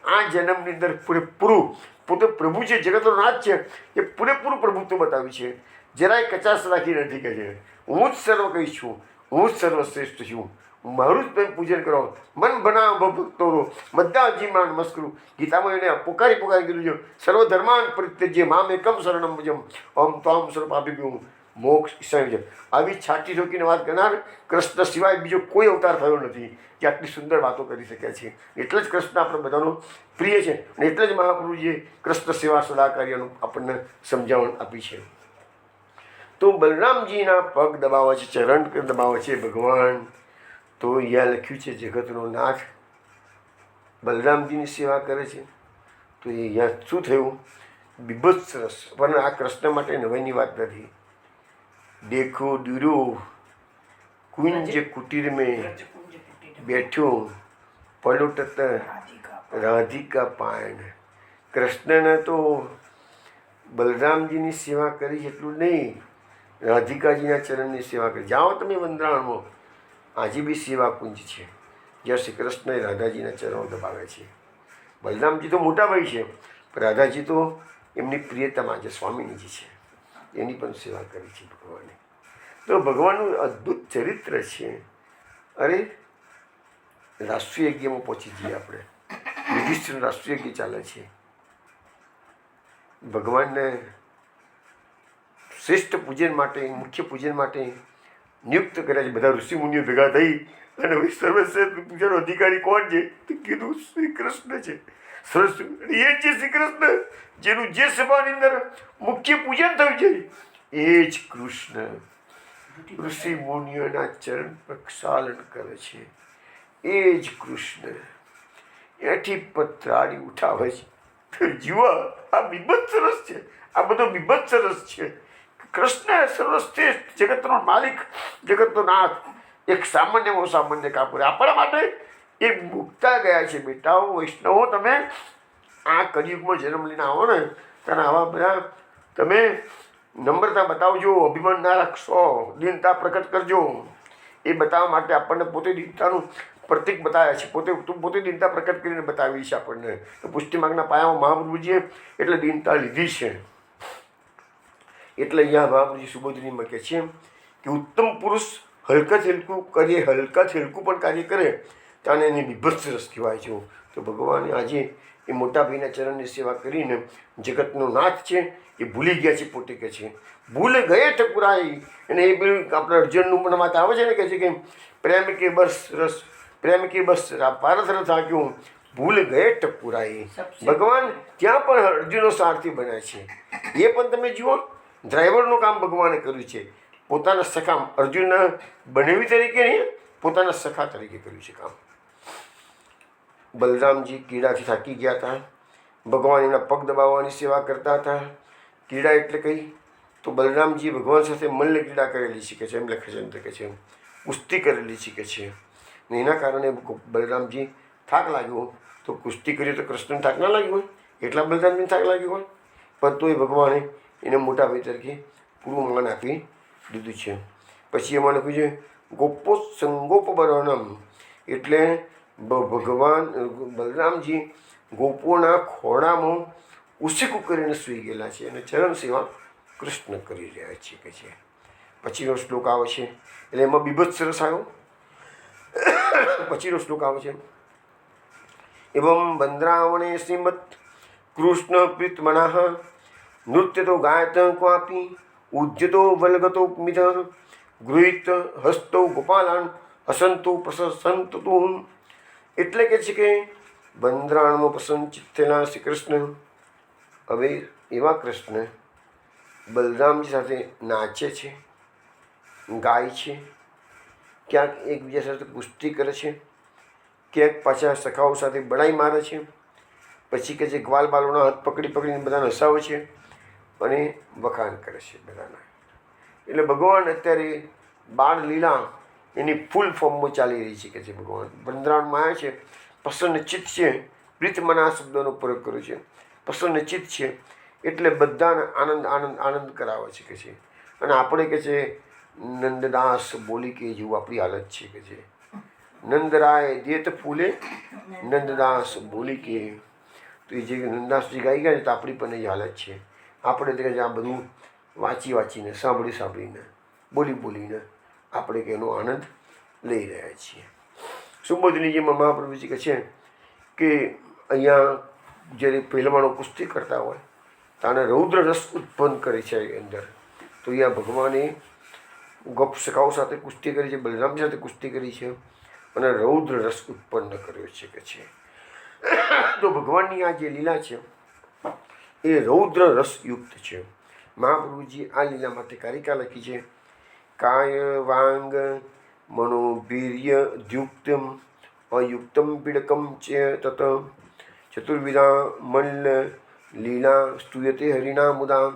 આ જન્મની અંદર પૂરેપૂરું, પોતે પ્રભુ છે, જગતનો નાથ છે, એ પૂરેપૂરું પ્રભુત્વ બતાવ્યું છે. જરાય કચાશ રાખી નથી કે છે હું જ સર્વ કહીશ છું, હું જ સર્વશ્રેષ્ઠ છું, મારું જ પૂજન કરો, મન બનાવ ભક્તો બધા જીમાન નમસ્કરું. ગીતામાં એને પોકારી કીધું છે સર્વધર્માન પરિત્યજ્ય મામ એકમ શરણમ ભજમ અહમ ત્વામ સર્વાભિભૂ મોક્ષ ઈચ્છામી છે. આવી છાતી ઠોકીને વાત કરનાર કૃષ્ણ સિવાય બીજો કોઈ અવતાર થયો નથી જે આટલી સુંદર વાતો કરી શક્યા છે. એટલે જ કૃષ્ણ આપણે બધાનો પ્રિય છે અને એટલે જ મહાપ્રભુજીએ કૃષ્ણ સેવા સદાકાર્યનું આપણને સમજાવણ આપી છે. તો બલરામજીના પગ દબાવે છે, ચરણ દબાવે છે ભગવાન. તો અહીંયા લખ્યું છે જગતનો નાથ બલરામજીની સેવા કરે છે. તો એ અહીંયા શું થયું? બીભત્સ રસ. પણ આ કૃષ્ણ માટે નવાઈની વાત નથી. દેખો દુરો કુંજ કુટીર મેં બેઠો પલોટત રાધિકા પાયણ. કૃષ્ણને તો બલરામજીની સેવા કરી એટલું નહીં, રાધિકાજીના ચરણની સેવા કરી. જાઓ તમે વંદરાણમાં, આજે બી સેવા કુંજ છે જ્યાં શ્રી કૃષ્ણ રાધાજીના ચરણો દબાવે છે. બલરામજી તો મોટા ભાઈ છે, પણ રાધાજી તો એમની પ્રિયતમા જે સ્વામિનીજી છે એની પણ સેવા કરી છે ભગવાને. તો ભગવાનનું અદ્ભુત ચરિત્ર છે. અરે રાષ્ટ્રીય યજ્ઞમાં પહોંચી જઈએ આપણે. યુધિષ્ઠિર રાષ્ટ્રીય યજ્ઞ ચાલે છે. ભગવાનને શ્રેષ્ઠ પૂજન માટે, મુખ્ય પૂજન માટે નિયુક્ત કર્યા છે. બધા ઋષિમુનિઓ ભેગા થઈ અને સર્વશ્રેષ્ઠ પૂજાનો અધિકારી કોણ છે? તો કીધું શ્રી કૃષ્ણ છે. સરસ, એ જ શ્રી કૃષ્ણ જેનું જે સભાની અંદર મુખ્ય પૂજન થયું છે એ જ કૃષ્ણ ઋષિ મુનિઓના ચરણ પ્રક્ષાલન કરે છે. એ જ કૃષ્ણ એથી પત્રાળી ઉઠાવે છે. જીવા આ બીભત્સ રસ છે, આ બધો બીભત્સ રસ છે. કૃષ્ણ સર્વશ્રેષ્ઠ જગતનો માલિક, જગતનો નાથ, એક સામાન્યમાં સામાન્ય કામ કરે આપણા માટે. એ મુક્તા ગયા છે. બેટાઓ વૈષ્ણવો, તમે આ કલિયુગમાં જન્મ લઈને આવો ને ત્યારે આવા બધા તમે નમ્રતા બતાવજો, અભિમાન ના રાખશો, દીનતા પ્રકટ કરજો. એ બતાવવા માટે આપણને પોતે દીનતાનું પ્રતિક બતાવ્યા છે. પોતે દીનતા પ્રકટ કરીને બતાવી છે આપણને. તો પુષ્ટિ માર્ગના પાયામાં મહાપ્રભુજીએ એટલે દીનતા લીધી છે. એટલે અહીંયા મહાપ્રભુજી સુબોધનીમાં કહે છે કે ઉત્તમ પુરુષ હલકાથી હલકું પણ કાર્ય કરે ત્યારે એને બીભત્સ રસ કહેવાય છે. તો ભગવાને આજે એ મોટા ભાઈના ચરણની સેવા કરીને જગતનો નાથ છે એ ભૂલી ગયા છે. પોતે કહે છે ભૂલ ગયે ઠકુરાઈ. અને એ પેલું આપણે અર્જુનનું પણ વાત આવે છે ને, કહે છે કે પ્રેમ કે બસ પારસ રસ થાક્યું, ભૂલ ગયે ઠકુરાઈ. ભગવાન ત્યાં પણ અર્જુનનો સારથી બન્યા છે. એ પણ તમે જુઓ, ડ્રાઈવરનું કામ ભગવાને કર્યું છે. પોતાના સખા અર્જુનના બનેવી તરીકે નહીં, પોતાના સખા તરીકે કર્યું છે કામ. બલરામજી કીડાથી થાકી ગયા હતા. ભગવાન એમના પગ દબાવવાની સેવા કરતા હતા. કીડા એટલે કઈ? તો બલરામજી ભગવાન સાથે મલ્લ ક્રીડા કરેલી શીખે છે, એમ લખે છે. એમ કહે છે કુસ્તી કરેલી શીખે છે. ને એના કારણે બલરામજી થાક લાગ્યો. તો કુસ્તી કરી તો કૃષ્ણને થાક ના લાગ્યો હોય, એટલા બલરામજીને થાક લાગ્યો હોય. પણ તો એ ભગવાને એને મોટા ભાઈ તરીકે પૂરું માન આપી દીધું છે. પછી એમાં લખ્યું છે ગોપો સંગોપબરણમ. એટલે ભગવાન બલરામજી ગોપોના ખોળામાં ઉસીકું કરીને સૂઈ ગયેલા છે અને ચરણ સેવા કૃષ્ણ કરી રહ્યા છે કે છે. પછીનો શ્લોક આવે છે એટલે એમાં બીભત્સ રસ આવ્યો. પછીનો શ્લોક આવે છે એવમ બંદ્રાવણે શ્રીમદ કૃષ્ણ પ્રીતમનાઃ નૃત્ય તો ગાયત ક્વાપી ઉદ્યતો વલગતો મિધ ગૃહિત હસ્તો ગોપાલાન હસંતો પ્રસંતું. એટલે કે છે કે બંદ્રાણમાં પ્રસન્ન ચિત્તેલા શ્રી કૃષ્ણ હવે એવા કૃષ્ણ બલરામજી સાથે નાચે છે, ગાય છે, ક્યાંક એકબીજા સાથે કુસ્તી કરે છે, ક્યાંક પાછા સખાઓ સાથે બડાઈ મારે છે. પછી કે છે ગ્વાલ બાલોના હાથ પકડીને બધાને હસાવે છે અને વખાણ કરે છે બધાના. એટલે ભગવાન અત્યારે બાળ લીલા એની ફૂલ ફોર્મમાં ચાલી રહી છે કે છે. ભગવાન વૃંદાવનમાં આવ્યા છે, પ્રસન્ન ચિત્ત છે. પ્રીતમના શબ્દનો પ્રયોગ કર્યો છે. પ્રસન્ન ચિત્ત છે એટલે બધાને આનંદ કરાવે છે કે છે. અને આપણે કે છે નંદદાસ બોલી કે જેવું આપણી હાલત છે કે છે. નંદરાય દેત ફૂલે નંદદાસ બોલી કે. તો એ જે નંદદાસજી ગાઈ ગયા છે તો આપણી પણ એ હાલત છે. આપણે કે આ બધું વાંચીને સાંભળીને બોલીને આપણે કે એનો આનંદ લઈ રહ્યા છીએ. સુબોધનીજીમાં મહાપ્રભુજી કહે છે કે અહીંયા જ્યારે પહેલવાનો કુસ્તી કરતા હોય તો આને રૌદ્ર રસ ઉત્પન્ન કરે છે અંદર. તો અહીંયા ભગવાને ગપ સખાઓ સાથે કુસ્તી કરી છે, બલરામ સાથે કુસ્તી કરી છે અને રૌદ્ર રસ ઉત્પન્ન કર્યો છે કે છે. તો ભગવાનની આ જે લીલા છે એ રૌદ્ર રસયુક્ત છે. મહાપ્રભુજી આ લીલા માટે કારિકા લખી છે કાય વાંગ મનોવીર્ય દ્યુક્તમ અયુક્તમ પીડકમ ચ તત ચતુર્વિધા મલ્લ લીલા સ્તુયતે હરિના મુદા.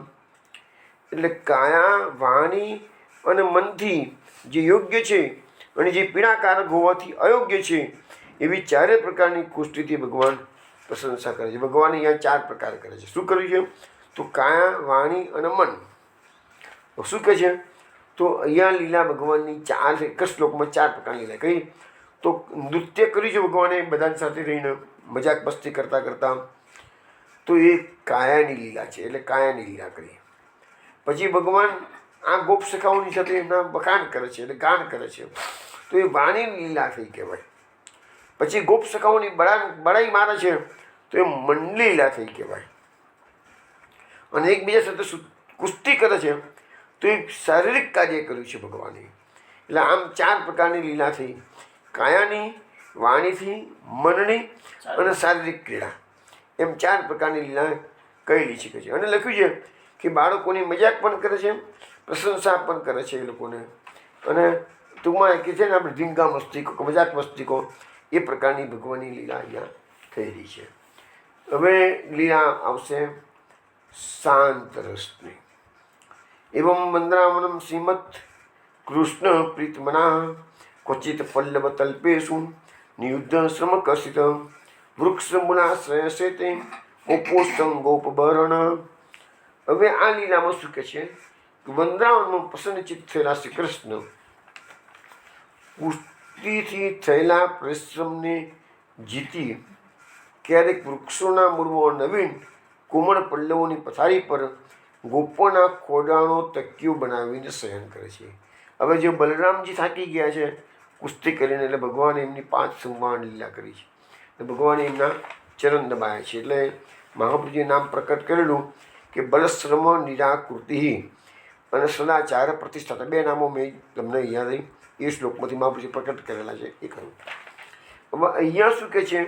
એટલે કાયા વાણી અને મનથી જે યોગ્ય છે અને જે પીડાકારક હોવાથી અયોગ્ય છે એવી ચારે પ્રકારની કુસ્તીથી ભગવાન પ્રશંસા કરે છે. ભગવાને અહીંયા 4 પ્રકાર કરે છે. શું કર્યું છે? તો કાયા વાણી અને મન. શું કહે છે? તો અહીંયા લીલા ભગવાનની 4 એક જ શ્લોકમાં 4 પ્રકારની લીલા કઈ. તો નૃત્ય કર્યું છે ભગવાને બધા સાથે રહીને મજાક મસ્તી કરતાં તો એ કાયાની લીલા છે. એટલે કાયાની લીલા કરી. પછી ભગવાન આ ગોપ સખાઓની સાથે એમના વખાણ કરે છે એટલે ગાન કરે છે તો એ વાણીની લીલા થઈ કહેવાય. પછી ગોપ સખાઓની બડાઈ મારે છે તો એ મનની લીલા થઈ કહેવાય. અને એકબીજા સાથે કુસ્તી કરે છે તો એ શારીરિક કાર્ય કર્યું છે ભગવાને. એટલે આમ 4 પ્રકારની લીલા થઈ, કાયાની, વાણીથી, મનની અને શારીરિક ક્રીડા. એમ 4 પ્રકારની લીલા કહેલી છે. અને લખ્યું છે કે બાળકોની મજાક પણ કરે છે, પ્રશંસા પણ કરે છે એ લોકોને. અને ટૂંકમાં કે છે ને આપણે ધીંગા મસ્તીકો, મજાક મસ્તીકો, એ પ્રકારની ભગવાનની લીલા અહીંયા થઈ રહી છે. હવે લીલા આવશે શાંત રસની. એવમ વંદનાવનમ શ્રીમદ કૃષ્ણ પ્રીતમના ક્વચિત પલ્લવ તલ્પેશુ નિયુદ્ધ શ્રમ કસિત વૃક્ષ મુલાશ્રયસે તે ગોપોસ્તમ ગોપભરણ. હવે આ લીલામાં શું કહે છે કે વૃંદાવનમાં પ્રસન્નચિત્ત થયેલા શ્રી કૃષ્ણ કુસ્તીથી થયેલા પરિશ્રમને જીતી ક્યારેક વૃક્ષોના મૂળમાં નવીન કોમળ પલ્લવોની પથારી પર ગોપોના ખોડાનો તકિયો બનાવીને શયન કરે છે. હવે જો બલરામજી થાકી ગયા છે કુસ્તી કરીને, એટલે ભગવાને એમની 5 સંવાણ લીલા કરી છે, એટલે ભગવાને એમના ચરણ દબાયા છે. એટલે મહાપ્રભુજીએ નામ પ્રકટ કરેલું કે બલશ્રમ નિરાકૃતિ અને સદાચાર પ્રતિષ્ઠા. 2 નામો મેં તમને યાદ રહી એ શ્લોકમાંથી મહાપ્રભુજી પ્રકટ કરેલા છે એ ખરું. હવે અહીંયા શું કહે છે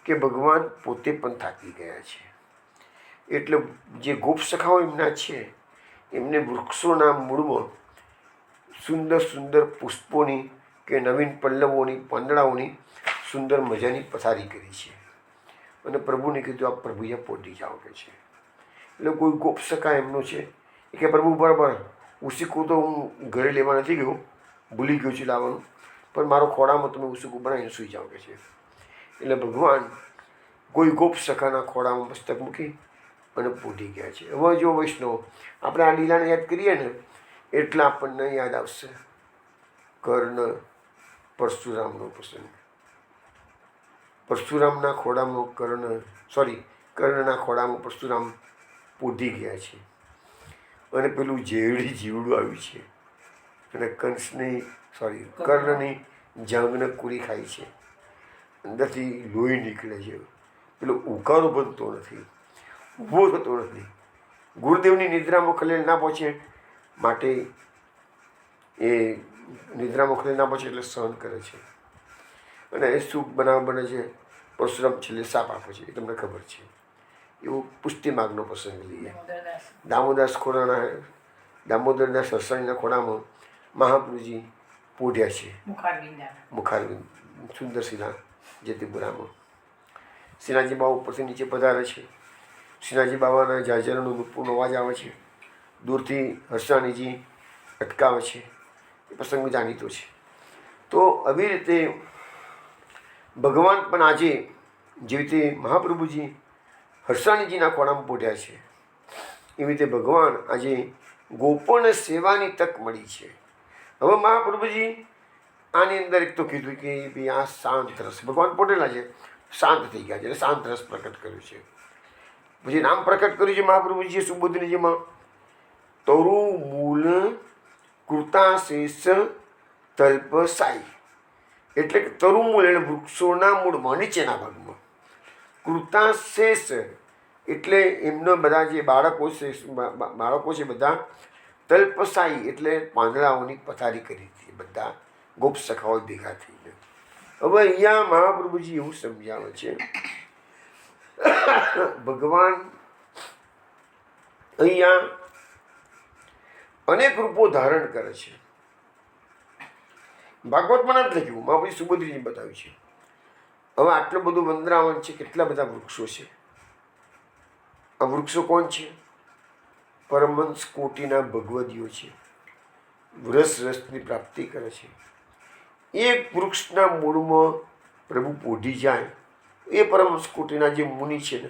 કે ભગવાન પોતે પણ થાકી ગયા છે, એટલે જે ગોપ સખાઓ એમના છે એમને વૃક્ષોના મૂળમાં સુંદર સુંદર પુષ્પોની કે નવીન પલ્લવોની પાંદડાઓની સુંદર મજાની પથારી કરી છે. અને પ્રભુને કીધું આપ પ્રભુએ પોટી જાઓ કે છે. એટલે કોઈ ગોપ સખા એમનું છે એ કે પ્રભુ બરાબર ઉસીકું તો હું ઘરે લેવા નથી ગયો, ભૂલી ગયો છું લાવવાનું, પણ મારો ખોડામાં તમે ઉસીકું બનાવીને સૂઈ જાઓ કે છે. એટલે ભગવાન કોઈ ગોપ સખાના ખોડામાં મસ્તક મૂકી અને પોટી ગયા છે. હવે જો વૈષ્ણવ આપણે આ લીલાને યાદ કરીએ ને એટલે આપણને યાદ આવશે કર્ણ પરશુરામનો પ્રસંગ. પરશુરામના ખોડામાં કર્ણના ખોડામાં પરશુરામ પોટી ગયા છે અને પેલું ઝેરી જીવડું આવ્યું છે અને કર્ણની જંગને કુરી ખાય છે, અંદરથી લોહી નીકળે છે, પેલો ઉકાળો બનતો નથી, ઊભો થતો નથી. ગુરુદેવની નિદ્રામાં ખલેલ ના પહોંચે માટે એ નિદ્રામાં ખલેલ ના પહોંચે એટલે સહન કરે છે અને એ શુભ બનાવ બને છે. પરશુરામ છેલ્લે સાપ આપે છે, એ તમને ખબર છે. એવું પુષ્ટિ માર્ગનો પ્રસંગ લઈએ. દામોદાસ સરસાણીના ખોડામાં મહાપ્રભુજી પોઢ્યા છે, મુખારવિંદ સુંદર શિલા જતીપુરામાં. શ્રીનાથજી બાબા ઉપરથી નીચે પધારે છે. શ્રીનાથજી બાબાના જાજરનો નુપુરનો અવાજ આવે છે, દૂરથી હર્ષાણીજી અટકાવે છે. એ પ્રસંગ જાણીતો છે. તો આવી રીતે ભગવાન પણ આજે જેવી રીતે મહાપ્રભુજી હર્ષાણીજીના ખોળામાં પોઢ્યા છે એવી રીતે ભગવાન આજે ગોપોને સેવાની તક મળી છે. હવે મહાપ્રભુજી આની અંદર એક તો કીધું કે ભાઈ આ શાંત રસ ભગવાન પોઢેલા છે, શાંત થઈ ગયા છે, એટલે શાંત રસ પ્રકટ કર્યું છે. પછી નામ પ્રકટ કર્યું છે મહાપ્રભુજીએ સુબોધનીજીમાં તરુ મૂલ કૃતાશેષ તલ્પસાઈ. એટલે કે તરુમૂળ એટલે વૃક્ષોના મૂળમાં નીચેના ભાગમાં, કૃતાશેષ એટલે એમના બધા જે બાળકો છે બધા, તલ્પસાઈ એટલે પાંદડાઓની પથારી કરી હતી બધા ગોપ સખાઓ ભેગા થઈને. હવે અહીંયા મહાપ્રભુજી એવું સમજાવે છે ભગવાન અહીંયા અનેક રૂપો ધારણ કરે છે. ભાગવતમાં નથી લખ્યું, મહાપ્રભુ સુભદ્રીજી બતાવ્યું છે. હવે આટલું બધું વંદરાવન છે, કેટલા બધા વૃક્ષો છે. આ વૃક્ષો કોણ છે? પરમહંસ કોટીના ભગવદીઓ છે, રસની પ્રાપ્તિ કરે છે. એક વૃક્ષના મૂળમાં પ્રભુ પોઢી જાય એ પરમહંસ કોટીના જે મુનિ છે ને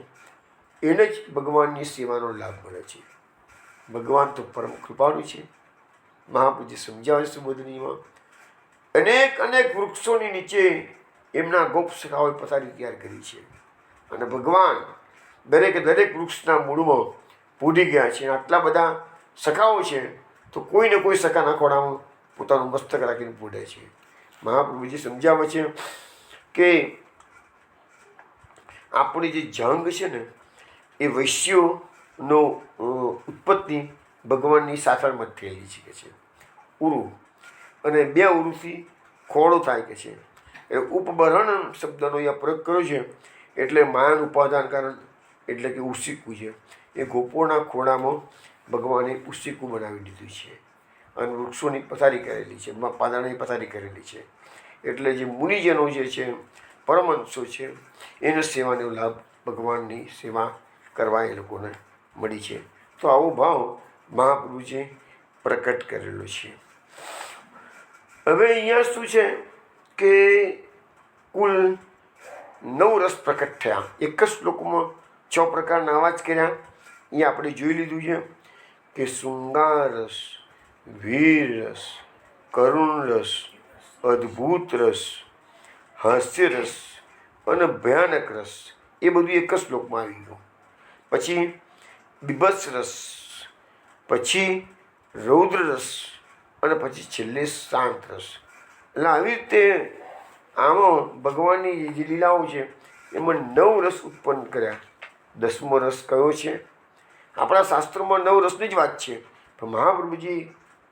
એને જ ભગવાનની સેવાનો લાભ મળે છે. ભગવાન તો પરમ કૃપાળુ છે. મહાપ્રભુજી સમજાવે સુબોધનીમાં અનેક વૃક્ષોની નીચે એમના ગોપ સખાઓએ પથારી તૈયાર કરી છે અને ભગવાન દરેક વૃક્ષના મૂળમાં પોઢી ગયા છે. આટલા બધા સખાઓ છે તો કોઈને કોઈ સખાના ખોળામાં પોતાનું મસ્તક રાખીને પોઢે છે. મહાપ્રભુજી સમજાવે છે કે આપણી જે જંગ છે ને એ વૈશ્યોનો ઉત્પત્તિ ભગવાનની સાસણમાં થયેલી છે કે છે ઉરુ, અને 2 ઉરુથી ખોળો થાય કે છે. એટલે ઉપબરણ શબ્દનો અહીંયા પ્રયોગ કર્યો છે એટલે માયાનું ઉપાદાન કારણ એટલે કે ઉસીકું છે. એ ગોપોના ખોળામાં ભગવાને ઉસીકું બનાવી દીધું છે અને વૃક્ષોની પથારી કરેલી છે, પાંદડાની પથારી કરેલી છે. એટલે જે મુનિજનો જે છે, પરમહંસો છે, એને સેવાનો લાભ ભગવાનની સેવા કરવા એ લોકોને મળી છે. તો આવો ભાવ મહાપ્રભુજીએ પ્રકટ કરેલો છે. હવે અહીંયા શું છે કે કુલ 9 રસ પ્રકટ થયા. એક જ શ્લોકમાં 6 પ્રકારના અવાજ કર્યા અહીંયા આપણે જોઈ લીધું છે કે શૃંગાર રસ, વીર રસ, કરુણ રસ, અદ્ભુત રસ, હાસ્ય રસ અને ભયાનક રસ એ બધું એક જ શ્લોકમાં આવી ગયું. પછી બીભત્સ રસ, પછી રૌદ્ર રસ અને પછી છેલ્લે શાંત રસ. એટલે આવી રીતે આમાં ભગવાનની જે લીલાઓ છે એમાં 9 રસ ઉત્પન્ન કર્યા. 10મો રસ કયો છે? આપણા શાસ્ત્રોમાં 9 રસની જ વાત છે, પણ મહાપ્રભુજી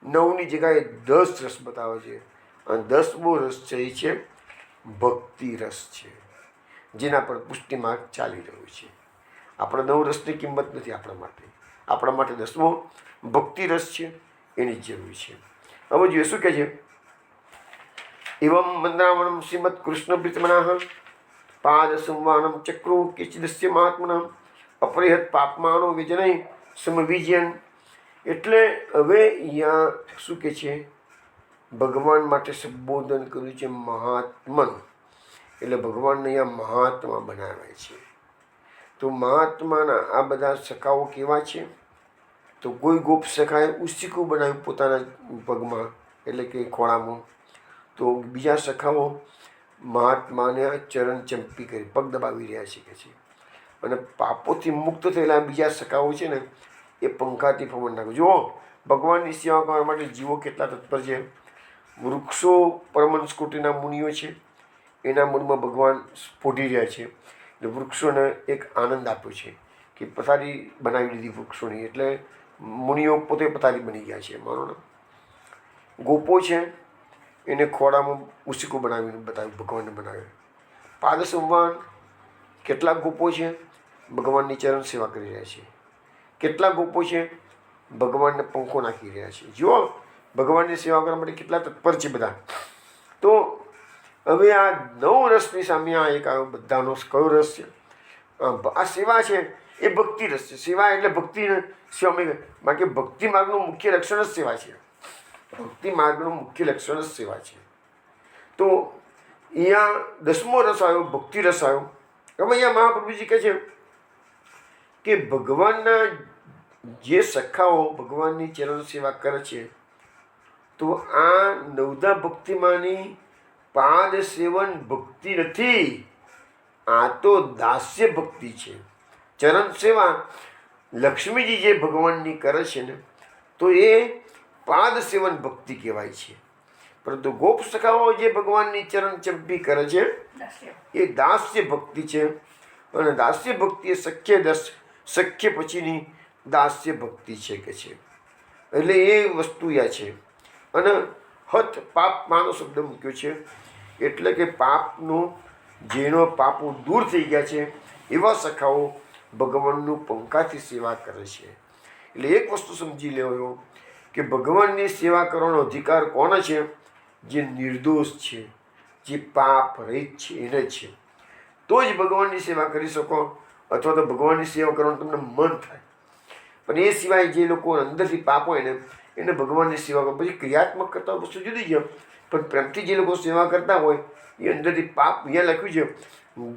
9ની જગ્યાએ 10 રસ બતાવે છે. અને 10મો રસ છે એ છે ભક્તિ રસ છે, જેના પર પુષ્ટિ માર્ગ ચાલી રહ્યો છે. આપણે 9 રસની કિંમત નથી આપણા માટે 10મો ભક્તિ રસ છે, એની જરૂર છે. હવે જોઈએ શું કહે છે? એવમ મંદાવણમ શ્રીમદ કૃષ્ણ પ્રીતમનાહ પાદ સંવાનમ ચક્રુ કેચિદસ્ય મહાત્મના અપરિહત પાપમાનો વિજનય સમવિજયન. એટલે હવે અહીંયા શું કહે છે? ભગવાન માટે સંબોધન કર્યું છે મહાત્મન. એટલે ભગવાનને અહીંયા મહાત્મા બનાવે છે. તો મહાત્માના આ બધા સખાઓ કેવા છે? તો કોઈ ગોપ સખાએ ઉસ્તિકું બનાવ્યું પોતાના પગમાં, એટલે કે ખોળામાં. તો બીજા સખાઓ મહાત્માને ચરણ ચંપી કરી પગ દબાવી રહ્યા છે કે છે. અને પાપોથી મુક્ત થયેલા બીજા સખાઓ છે ને એ પંખાથી પવન નાખે. જુઓ, ભગવાનની સેવા કરવા માટે જીવો કેટલા તત્પર છે. વૃક્ષો પરમહંસ કોટીના મુનિઓ છે, એના મૂળમાં ભગવાન સ્ફોટી રહ્યા છે. એટલે વૃક્ષોને એક આનંદ આપ્યો છે કે પથારી બનાવી દીધી વૃક્ષોની, એટલે મુનિઓ પોતે પથારી બની ગયા છે. માનો ને ગોપો છે, એને ખોળામાં ઉસીકું બનાવીને બતાવ્યું, ભગવાનને બનાવ્યું. પાદ સંવાન, કેટલાક ગોપો છે ભગવાનની ચરણ સેવા કરી રહ્યા છે. કેટલાક ગોપો છે ભગવાનને પંખો નાખી રહ્યા છે. જુઓ, ભગવાનની સેવા કરવા માટે કેટલા તત્પર છે બધા. તો હવે આ 9 રસની સામે આ એક આવ્યો બધાનો કયો રસ છે? આ સેવા છે એ ભક્તિ રસ છે. સેવા એટલે ભક્તિ સેવા, બાકી ભક્તિ માર્ગનું મુખ્ય લક્ષણ જ સેવા છે. ભક્તિ માર્ગનું મુખ્ય લક્ષણ જ સેવા છે. તો અહીંયા 10મો રસ આવ્યો, ભક્તિ રસ આવ્યો. હવે અહીંયા મહાપ્રભુજી કહે છે કે ભગવાનના જે સખાઓ ભગવાનની ચરણ સેવા કરે છે, તો આ 9ધા ભક્તિમાંની પાદ સેવન ભક્તિ નથી, આ તો દાસ્ય ભક્તિ છે. ચરણ સેવા લક્ષ્મીજી જે ભગવાનની કરે છે ને, તો એ પાદ સેવન ભક્તિ કહેવાય છે. પરંતુ ગોપ સખાઓ જે ભગવાનની ચરણ ચંપી કરે છે એ દાસ્ય ભક્તિ છે. અને દાસ્ય ભક્તિ એ સખ્ય પછીની દાસ્ય ભક્તિ છે કે છે. એટલે એ વસ્તુ યા છે. અને હત પાપમાનો શબ્દ મૂક્યો છે, એટલે કે પાપનું જેનો પાપો દૂર થઈ ગયા છે એવા સખાઓ ભગવાનનું પંખાથી સેવા કરે છે. એટલે એક વસ્તુ સમજી લેવો કે ભગવાનની સેવા કરવાનો અધિકાર કોને છે? જે નિર્દોષ છે, જે પાપ રહિત છે એને છે. તો જ ભગવાનની સેવા કરી શકો, અથવા તો ભગવાનની સેવા કરવાનું તમને મન થાય. પણ એ સિવાય જે લોકો અંદરથી પાપ હોય ને એને ભગવાનની સેવા કરો. પછી ક્રિયાત્મક કરતા વસ્તુ જુદી છે, પણ પ્રેમથી જે લોકો સેવા કરતા હોય એ અંદરથી પાપ, અહીંયા લખ્યું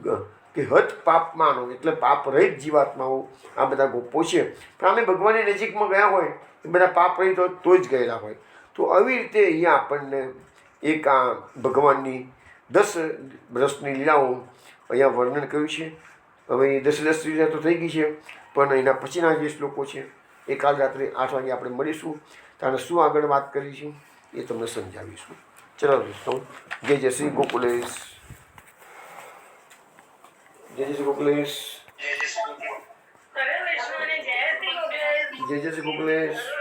છે કે હત પાપમાનો, એટલે પાપ રહિત જીવાત્માઓ આ બધા ગોપો છે. પણ અમે ભગવાનની નજીકમાં ગયા હોય એ બધા પાપ રહિત હોય તો જ ગયેલા હોય. તો આવી રીતે અહીંયા આપણને એક આ ભગવાનની 10 રસની લીલાઓ અહીંયા વર્ણન કર્યું છે. હવે એ 10 લીલા તો થઈ ગઈ છે, પણ એના પછીના જે શ્લોકો છે એ કાલ રાત્રે 8 વાગે આપણે મળીશું. ત્યારે શું આગળ વાત કરીશું એ તમને સમજાવીશું. ચલો દોસ્તો, જય શ્રી ગોકુલેશ, જય શ્રી ગોકુલેશ, જય શ્રી ગોકુલેશ.